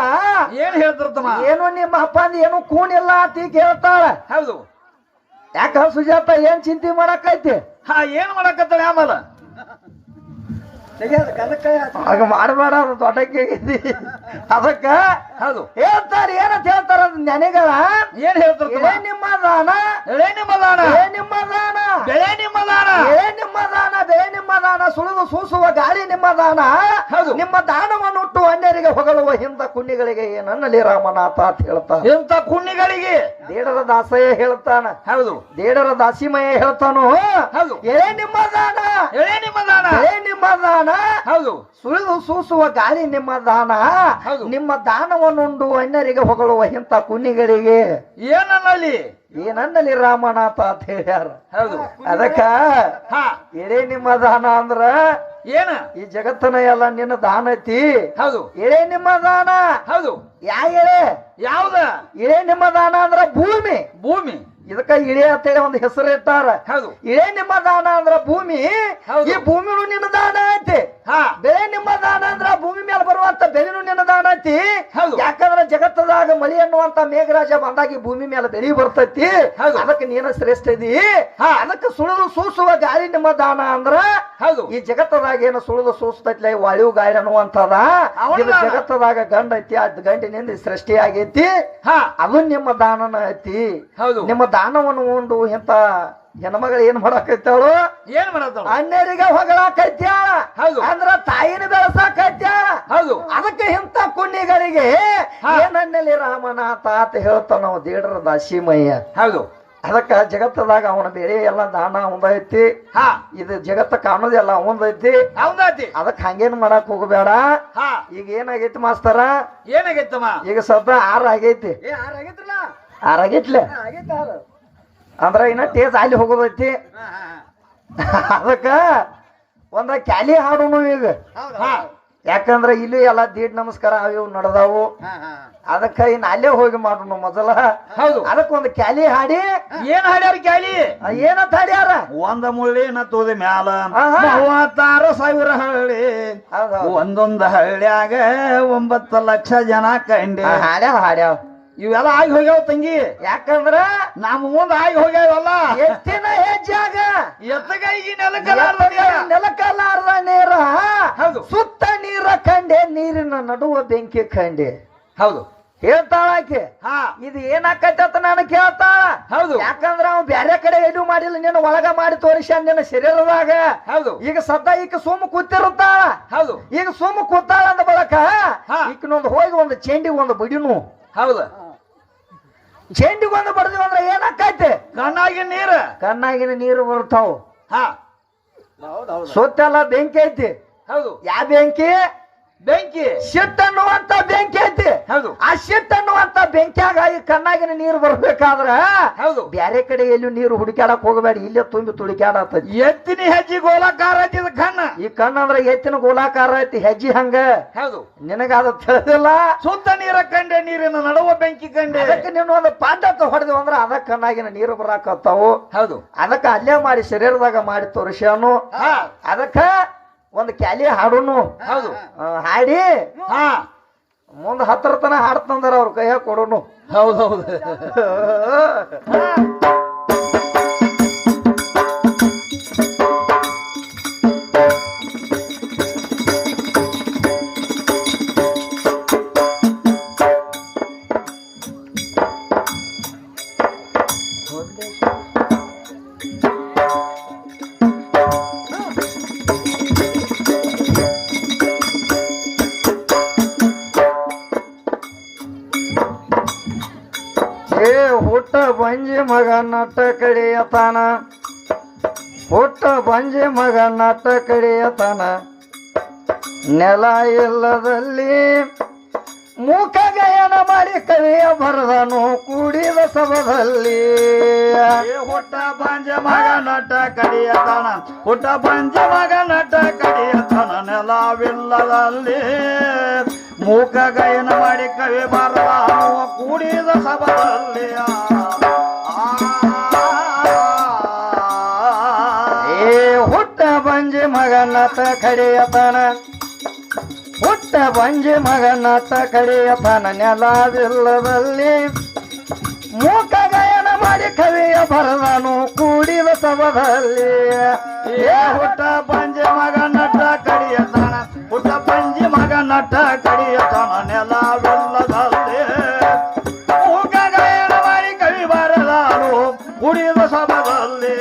ಏನ್ ಹೇಳ್ತಾರ ತಮ್ಮ ಏನು ನಿಮ್ಮ ಅಪ್ಪಂದ ಏನು ಕೂಣಿಲ್ಲ ಅಂತ ಈಗ ಹೇಳ್ತಾಳ ಹೌದು ಯಾಕ ಸುಜಾತ ಏನ್ ಚಿಂತೆ ಮಾಡಕೈತಿ ಹಾ ಏನ್ ಮಾಡಕತ್ತಾಳೆ ಆಮೇಲೆ ಆಗ ಮಾಡಬೇಡ, ಅದು ದೊಡ್ಡಕ್ಕೆ ಅದಕ್ಕ ಹೌದು ಹೇಳ್ತಾರ. ಏನಂತ ಹೇಳ್ತಾರ ನೆನೆಗಳ? ಏನ್ ಹೇಳ್ತಾರೆ? ಎಳೆ ನಿಮ್ಮ ದಾನ, ಎಳೆ ನಿಮ್ಮ ದಾನ, ಎಳೆ ನಿಮ್ಮ ದಾನ, ಬೆಳೆ ನಿಮ್ಮ ದಾನ, ಎಳೆ ನಿಮ್ಮ ದಾನ, ಬೆಳೆ ನಿಮ್ಮ ದಾನ, ಸುಳಿದು ಸೂಸುವ ಗಾಳಿ ನಿಮ್ಮ ದಾನ. ಹೌದು. ನಿಮ್ಮ ದಾನವನ್ನು ಹುಟ್ಟು ಅನ್ಯರಿಗೆ ಹೊಗಳುವ ಹಿಂದ ಕುಣ್ಣಿಗಳಿಗೆ ಏನನ್ನಲಿ ರಾಮನಾಥ ಅಂತ ಹೇಳ್ತಾನ. ಎಂತ ಕುಣ್ಣಿಗಳಿಗೆ ದೇಡರ ದಾಸಯ್ಯ ಹೇಳ್ತಾನ. ಹೌದು. ದೇಡರ ದಾಸಿಮಯ್ಯ ಹೇಳ್ತಾನು. ಹೌದು. ಎಳೆ ನಿಮ್ಮ ದಾನ, ಎಳೆ ನಿಮ್ಮ ದಾನ, ಎಳೆ ನಿಮ್ಮ ದಾನ, ಹೌದು. ಸುಳಿದು ಸೂಸುವ ಗಾಳಿ ನಿಮ್ಮ ದಾನ. ಹೌದು. ನಿಮ್ಮ ದಾನವನ್ನುಂಡು ಅನ್ಯರಿಗೆ ಹೊಗಳುವ ಇಂಥ ಕುನ್ನಿಗಳಿಗೆ ಏನನ್ನಲ್ಲಿ ಏನನ್ನಲಿ ರಾಮನಾಥ ಅಂತ ಹೇಳ್ಯಾರ. ಹೌದು. ಅದಕ್ಕ ಹಾ ಎಳೆ ನಿಮ್ಮ ದಾನ ಅಂದ್ರ ಏನ ಈ ಜಗತ್ತನ ಎಲ್ಲ ನಿನ್ನ ದಾನ ಐತಿ. ಹೌದು. ಎಳೆ ನಿಮ್ಮ ದಾನ. ಹೌದು. ಯಾ ಎಳೆ? ಯಾವ್ದ ಎಳೆ ನಿಮ್ಮ ದಾನ ಅಂದ್ರ ಭೂಮಿ. ಭೂಮಿ. ಇದಕ್ಕ ಇಳೆ ಅಂತೇಳಿ ಒಂದು ಹೆಸರು ಇಟ್ಟಾರ. ಹೌದು. ಇಳೆ ನಿಮ್ಮ ದಾನ ಅಂದ್ರ ಭೂಮಿ. ಹೌದು. ಈ ಭೂಮಿನೂ ನಿನ್ನ ದಾನ ಐತಿ. ಹಾ ಬೆಳೆ ನಿಮ್ಮ ದಾನ ಅಂದ್ರ ಭೂಮಿ ಮೇಲೆ ಬರುವಂತ ಬೆಳೆನೂ ನಿನ್ನ ದಾನ ಐತಿ. ಹೌದು. ಯಾಕಂದ್ರ ಜಗತ್ತದಾಗ ಮಳಿ ಅನ್ನುವಂತ ಮೇಘರಾಜ ಬಂದಾಗ ಈ ಭೂಮಿ ಮೇಲೆ ಬೆಳಿ ಬರ್ತೈತಿ. ಹೌದು. ಅದಕ್ಕೆ ನೀನ ಶ್ರೇಷ್ಠ ಇದಿ. ಹಾ. ಅದಕ್ಕೆ ಸುಳಿದು ಸೂಸುವ ಗಾಳಿ ನಿಮ್ಮ ದಾನ ಅಂದ್ರ ಹೌದು. ಈ ಜಗತ್ತದಾಗ ಏನು ಸುಳಿದು ಸೂಸ್ತೈತ್ಲ ಈ ವಾಯು ಗಾಳಿ ಅನ್ನುವಂತದ ಅವನ ಇದು ದಾನ. ಜಗತ್ತದಾಗ ಗಂಡ ಐತಿ. ಆ ಗಂಡಿನಿಂದ ಸೃಷ್ಟಿ ಆಗೈತಿ. ಹಾ ಅದು ನಿಮ್ಮ ದಾನನ ಐತಿ. ಹೌದು. ನಿಮ್ಮ ದಾನವನ್ನು ಉಂಡು ಇಂತ ಹೆಣ್ಮಗಳು ಏನ್ ಮಾಡಾಕೈತಾಳು? ಏನ್ ಮಾಡತ್ತ? ಅನ್ಯರಿಗೆ ಹೊಗಳಾಕೈತ್ಯಾಳ. ಹೌದು. ಅಂದ್ರ ತಾಯಿನ ಬೆಳೆಸಾಕೈತ್ಯಾಳ. ಹೌದು. ಅದಕ್ಕೆ ಇಂಥ ಕುಣ್ಣಿಗಳಿಗೆ ಹಾ. ಏನನ್ನಲ್ಲಿ ರಾಮನಾಥ ಅಂತ ಹೇಳ್ತಾನ ನಾವು ದೇಡರ ದಾಸಿಮಯ್ಯ. ಹೌದು. ಅದಕ್ಕ ಜಗತ್ತದಾಗ ಅವನ ಬೇರೆ ಎಲ್ಲ ದಾನ ಒಂದೈತಿ. ಹಾ ಇದು ಜಗತ್ತ ಕಾಣೋದೆಲ್ಲ ಒಂದೈತಿ. ಹೌದಾತಿ. ಅದಕ್ಕೆ ಹಂಗೇನ್ ಮಾಡಕ್ ಹೋಗಬೇಡ. ಹಾ ಈಗ ಏನಾಗೈತಿ ಮಾಸ್ತರ? ಏನಾಗೈತಮ್ಮ? ಈಗ ಸದ್ದ 6 ಆಗೈತಿ. 6 ಆಗೈತ್ಲೆ ಅಂದ್ರ ಇನ್ನ ಟೇಸ್ ಅಲ್ಲಿ ಹೋಗೋದೈತಿ. ಅದಕ್ಕ ಒಂದ ಕ್ಯಾಲಿ ಹಾಡುನು ಈಗ. ಹಾ ಯಾಕಂದ್ರ ಇಲ್ಲಿ ಎಲ್ಲಾ ದೀಡ್ ನಮಸ್ಕಾರ ಅವು ನಡೆದಾವು. ಅದಕ್ಕ ಇನ್ನ ಅಲ್ಲೇ ಹೋಗಿ ಮಾಡೋಣ ಮೊದಲ. ಹೌದು. ಅದಕ್ಕ ಒಂದು ಕ್ಯಾಲಿ ಹಾಡಿ. ಏನ್ ಹಾಡ್ಯಾರ ಕ್ಯಾಲಿ? ಏನಂತ ಹಾಡ್ಯಾರ? ಒಂದ ಮುಳ್ಳಿನ ತೋದೆ ಮ್ಯಾಲ ಆಹಾ. 36,000 ಹಳ್ಳಿ, ಹೌದೌದು. ಒಂದೊಂದು ಹಳ್ಳಿಯಾಗ 9 ಲಕ್ಷ ಜನ ಕಂಡೆ. ಹಾಡ್ಯಾವ ಹಾಡ್ಯಾವ. ಇವೆಲ್ಲ ಆಗಿ ಹೋಗ್ಯಾವ ತಂಗಿ. ಯಾಕಂದ್ರ ನಮ್ಮ ಮುಂದ ಆಗಿ ಹೋಗ್ಯಾವಲ್ಲ. ಎತ್ತಿನ ಹೆಜ್ಜಾಗ ಎತ್ತಗೈಗಿ ನೆಲಕಲಾರ್ದ ನೆಲಕಲಾರ್ದ ನೀರ. ಹೌದು. ಸುತ್ತ ನೀರ ಕಂಡೆ, ನೀರಿನ ನಡುವ ಬೆಂಕಿ ಕಂಡೆ. ಹೌದು. ಹೇಳ್ತಾಳಾಕೆ. ಹಾ ಇದು ಏನಾಕೈತೆ ಅಂತ ನಾನು ಕೇಳ್ತಾಳ. ಹೌದು. ಯಾಕಂದ್ರ ಅವ್ ಬ್ಯಾರೆ ಕಡೆ ಎದು ಮಾಡಿಲ್ಲ, ನೀನು ಒಳಗ ಮಾಡಿ ತೋರಿಸ ನಿನ್ನ ಶರೀರದಾಗ. ಹೌದು. ಈಗ ಸದ್ದ ಈಕ ಸುಮ್ಮ ಕೂತಿರುತ್ತಾಳ. ಹೌದು. ಈಗ ಸುಮ್ಮ ಕೂತಾಳ ಅಂದ ಬಳಕ ಹಾ. ಈಕಿನೊಂದು ಹೋಗಿ ಒಂದು ಚೆಂಡಿಗೆ ಒಂದು ಬಡಿನು. ಹೌದು. ಚೆಂಡಿಗೆ ಒಂದು ಬಡದಿವಿ ಅಂದ್ರೆ ಏನಾಕೈತೆ? ಕಣ್ಣಾಗಿ ನೀರ, ಕಣ್ಣಾಗಿನ ನೀರು ಬರ್ತಾವ. ಹಾ ಸುತ್ತೆಲ್ಲ ಬೆಂಕಿ ಐತಿ. ಹೌದು. ಯಾವ ಬೆಂಕಿ? ಬೆಂಕಿ. ಶಿಟ್ ಅನ್ನುವಂತ ಬೆಂಕಿ ಐತಿ. ಹೌದು. ಆ ಶಿಟ್ ಅನ್ನುವಂತ ಬೆಂಕಿಯಾಗ ಈ ಕಣ್ಣಾಗಿನ ನೀರು ಬರ್ಬೇಕಾದ್ರ ಹೌದು. ಬ್ಯಾರೆ ಕಡೆ ಎಲ್ಲೂ ನೀರು ಹುಡುಕ್ಯಾಡಕ್ ಹೋಗಬೇಡ, ಇಲ್ಲೇ ತುಂಬಿ ತುಡುಕ್ಯಾಡತ್ತೈತಿ. ಎತ್ತಿನ ಹೆಜ್ಜೆ ಗೋಲಾಕಾರ ಐತಿ ಕಣ್ಣ. ಈ ಕಣ್ಣು ಅಂದ್ರ ಎತ್ತಿನ ಗೋಲಾಕಾರ ಐತಿ, ಹೆಜ್ಜಿ ಹಂಗ. ಹೌದು. ನಿನಗಾದ ತಿಳಿದಿಲ್ಲ. ಸುತ್ತ ನೀರ ಕಂಡೆ, ನೀರಿನ ನಡುವ ಬೆಂಕಿ ಕಂಡೆ. ಅದಕ್ಕೆ ನೀನು ಒಂದು ಪಾಂಡತ್ತ ಹೊಡೆದಿವ ಅಂದ್ರ ಅದ ಕಣ್ಣಾಗಿನ ನೀರು ಬರಾಕತ್ತಾವು. ಹೌದು. ಅದಕ್ಕ ಅಲ್ಲೇ ಮಾಡಿ ಶರೀರದಾಗ ಮಾಡಿ ತೋರಿಸ್ಯಾನು. ಹಾ ಅದಕ್ಕ ಒಂದು ಕ್ಯಾಲಿ ಹಾಡುನು. ಹೌದು. ಹಾಡಿ ಹಾ ಮುಂದ 10 ತನ ಹಾಡ್ತಂದಾರ ಅವ್ರ ಕೈಯಾಗ ಕೊಡೋನು. ಹೌದೌದು. ಹುಟ್ಟ ಬಂಜಿ ಮಗ ನಟ ಕಡಿಯತಾನ, ಹುಟ್ಟ ಬಂಜಿ ಮಗ ನಟ ಕಡಿಯತಾನ, ನೆಲ ಇಲ್ಲದಲ್ಲಿ ಮೂಕ ಗಯನ ಮಾಡಿ ಕವಿಯ ಬರದನು ಕೂಡಿದ ಸಭದಲ್ಲಿ. ಹುಟ್ಟ ಪಂಚ ಮಗ ನಟ ಕಡಿಯತನ, ಹುಟ್ಟ ಪಂಚ ಮಗ ನಟ ಕಡಿಯತನ, ನೆಲವಿಲ್ಲದಲ್ಲಿ ಮೂಕ ಗಯನ ಮಾಡಿ ಕವಿ ಬರದ ಕೂಡಿದ ಸಭದಲ್ಲಿ. ಹುಟ್ಟ ಬಂಜಿ ಮಗ ನಟ ಕಡಿಯತಾನ, ಹುಟ್ಟ ಬಂಜಿ ಮಗ ನಟ ಕಡಿಯತಾನ, ನೆಲವಿಲ್ಲದಲ್ಲಿ ಮೂಕ ಗಯನ ಮಾಡಿ ಕವಿಯ ಬರದಾನು ಕೂಡಿದ ಸಭದಲ್ಲಿ ಏ ಹುಟ್ಟ ಪಂಜೆ ಮಗ ನಟ ಕಡಿಯತಾನ ಹುಟ್ಟ ಪಂಜಿ ಮಗ ನಟ ಕಡಿಯತಾನ ನೆಲವೆಲ್ಲದಲ್ಲಿ ಮೂಕ ಗಾಯನ ಮಾಡಿ ಕವಿ ಬರದಾನು ಕುಡಿದ ಸಭದಲ್ಲಿ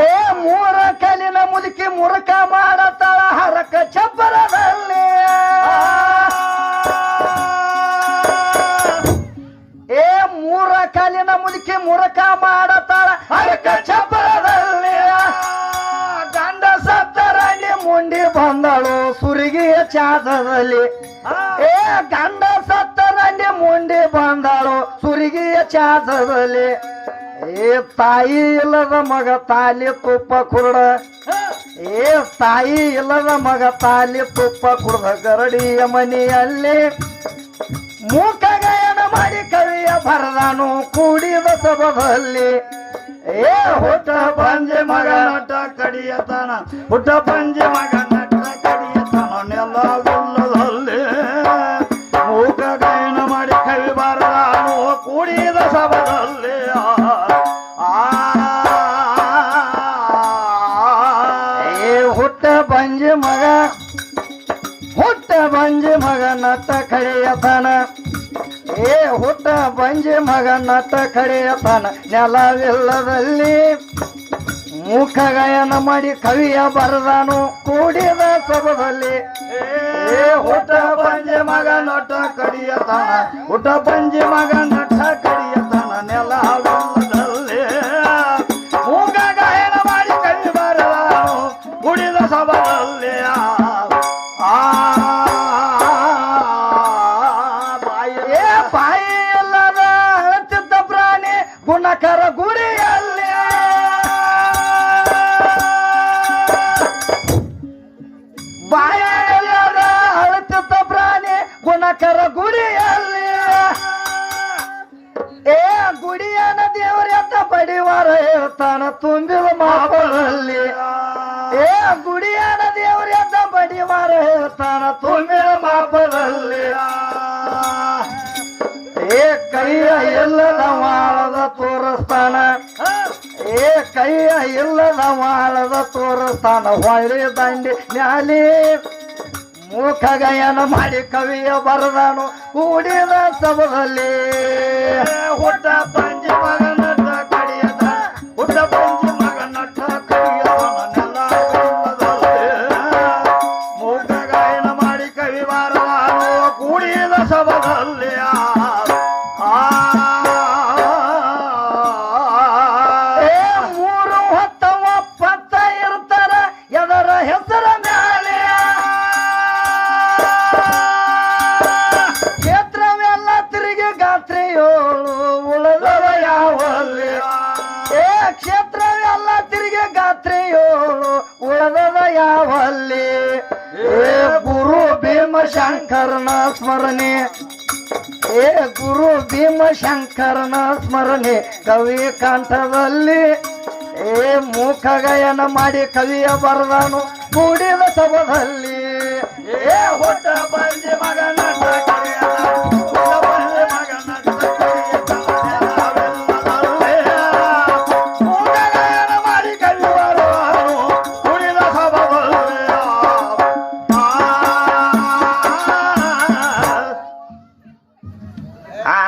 ಏ ಮೂರ ಕಲಿನ ಮುದುಕಿ ಮುರುಕ ಮಾಡತಾಳ ಹರಕ ಚಪ್ಪರದಲ್ಲಿ ಏ ಮೂರ ಕಾಲಿನ ಮುದುಕಿ ಮುರುಕ ಮಾಡತಾಳ ಹರಕ ಚಪ್ಪರದಲ್ಲಿ ಗಂಡ ಸತ್ತರಲ್ಲಿ ಮುಂಡಿ ಬಂದಳು ಸುರಿಗಿಯ ಚಾದದಲ್ಲಿ ಏ ಗಂಡ ಸತ್ತರಲ್ಲಿ ಮುಂಡಿ ಬಂದಳು ಸುರಿಗಿಯ ಚಾದದಲ್ಲಿ ಏ ತಾಯಿ ಇಲ್ಲದ ಮಗ ತಾಲಿ ತುಪ್ಪ ಕುರುಡ ಏ ತಾಯಿ ಇಲ್ಲದ ಮಗ ತಾಲಿ ತುಪ್ಪ ಕುಡ್ದ ಗರಡಿಯ ಮನೆಯಲ್ಲಿ ಮೂಕ ಗಾಯನ ಮಾಡಿ ಕವಿಯ ಬರದಾನು ಕೂಡಿದ ಸಭದಲ್ಲಿ ಏ ಹುಟ್ಟ ಪಂಜೆ ಮಗ ನಟ ಕಡಿಯತಾನ ಹುಟ್ಟ ಪಂಜೆ ಮಗ ನಟ ಕಡಿಯತಾನ ನೆಲವೆಲ್ಲದಲ್ಲಿ ಮೂಕ ಗಾಯನ ಮಾಡಿ ಕವಿ ಬರದಾನು ಕೂಡಿದ ಸಭದಲ್ಲಿ ಏ ಹುಟ್ಟ ಬಂಜಿ ಮಗ ನಟ ಕಡಿಯತಾನ ಏ ಹುಟ್ಟ ಬಂಜಿ ಮಗ ನಟ ಕಡಿಯತಾನ ನೆಲವಿಲ್ಲದಲ್ಲಿ ಮೂಕ ಗಾಯನ ಮಾಡಿ ಕವಿಯ ಬರದಾನು ಕೂಡಿದ ಸಭದಲ್ಲಿ ಏ ಹುಟ್ಟ ಪಂಜೆ ಮಗ ನಟ ಕಡಿಯತಾನ ಹುಟ್ಟ ಪಂಜೆ ಮಗ ನಟ ಕಡಿಯತಾನ ನೆಲವೆಲ್ಲದಲ್ಲಿ ಮೂಕ ಗಾಯನ ಮಾಡಿ ಕವಿ ಬರದಾನು ಕುಡಿದ ಸಭದಲ್ಲಿ ಏ ಬಾಯಿ ಎಲ್ಲದ ಅಳತಿದ್ದ ಪ್ರಾಣಿ ಗುಣಕರ ಗುಡಿಯಲ್ಲಿ ಬಾಯಿ ಎಲ್ಲದ ಅಳತಿದ್ದ ಪ್ರಾಣಿ ಗುಣಕರ ಗುಡಿಯಲ್ಲಿ ಏ ಗುಡಿಯನ ದೇವರೆತ್ತ ಬಡಿವಾರ ಹೇಳ್ತಾನ ತುಂಬಿದ ಮಾಪದಲ್ಲಿ ಏ ಗುಡಿಯನ ದೇವರೆತ್ತ ಬಡಿವಾರ ಹೇಳ್ತಾನ ತುಂಬಿದ ಮಾಪದಲ್ಲಿ ಏ ಕೈಯ ಇಲ್ಲದ ವಾಳದ ತೋರಿಸ್ತಾನ ಏ ಕೈಯ ಇಲ್ಲದ ವಾಳದ ತೋರಿಸ್ತಾನ ಹೊಳೆ ದಂಡಿ ಮ್ಯಾಲಿ ಮೂಕ ಗಾಯನ ಮಾಡಿ ಕವಿಯ ಬರದಾನು ಕೂಡಿದ ಸಭದಲ್ಲಿ ಹುಟ್ಟ ಪಂಜಿ ಮಗ ನಟ ಕಡಿಯತಾನ ಹುಟ್ಟ ಪಂಜಿ ಮಗ ನಟ ಕಡಿಯತಾನ ನೆಲವೆಲ್ಲದಲ್ಲಿ ಮೂಕ ಗಾಯನ ಮಾಡಿ ಕವಿ ಬರದಾನು ಕೂಡಿದ ಸಭದಲ್ಲಿ ಏ ಮೂರು ಹೊತ್ತ ಒಪ್ಪತ್ತ ಇರ್ತಾರ ಎದರ ಹೆಸರ ಮ್ಯಾಲೆ ಕ್ಷೇತ್ರವೆಲ್ಲ ತಿರುಗಿ ಗಾತ್ರಿಯೋಳು ಉಳದವ ಯಾವಲ್ಲಿ ಏ ಕ್ಷೇತ್ರವೆಲ್ಲ ತಿರುಗಿ ಗಾತ್ರಿಯೋಳು ಉಳದವ ಯಾವಲ್ಲಿ ಏ ಗುರು ಭೀಮಶಂಕರನ ಸ್ಮರಣೆ ಏ ಗುರು ಭೀಮಶಂಕರನ ಸ್ಮರಣೆ ಕವಿ ಕಂಠದಲ್ಲಿ ಏ ಮೂಕ ಗಾಯನ ಮಾಡಿ ಕವಿಯ ಬರದಾನು ಕೂಡಿದ ಸಭದಲ್ಲಿ ಏ ಹುಟ್ಟ ಪಂಜಿ ಮಗ ನಟ ಕಡಿಯತಾನ ಹುಟ್ಟ ಪಂಜಿ ಮಗ ನಟ ಕಡಿಯತಾನ ನೆಲವೆಲ್ಲದಲ್ಲಿ ಮೂಕ ಗಾಯನ ಮಾಡಿ ಕವಿ ಬರದಾನು ಕುಡಿದ ಸಭದಲ್ಲಿ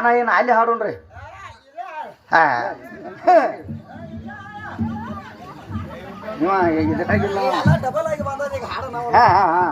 ನಾ ಏನು ಅಲ್ಲಿ ಹಾಡೋಣ್ರಿ ಹಾ ಇವ ಇದಕ್ಕಾಗಿಲ್ಲ ಡಬಲ್ ಆಗಿ ಬಂದದ ಈಗ ಹಾಡು ನಾವು ಹಾ ಹಾ ಹಾ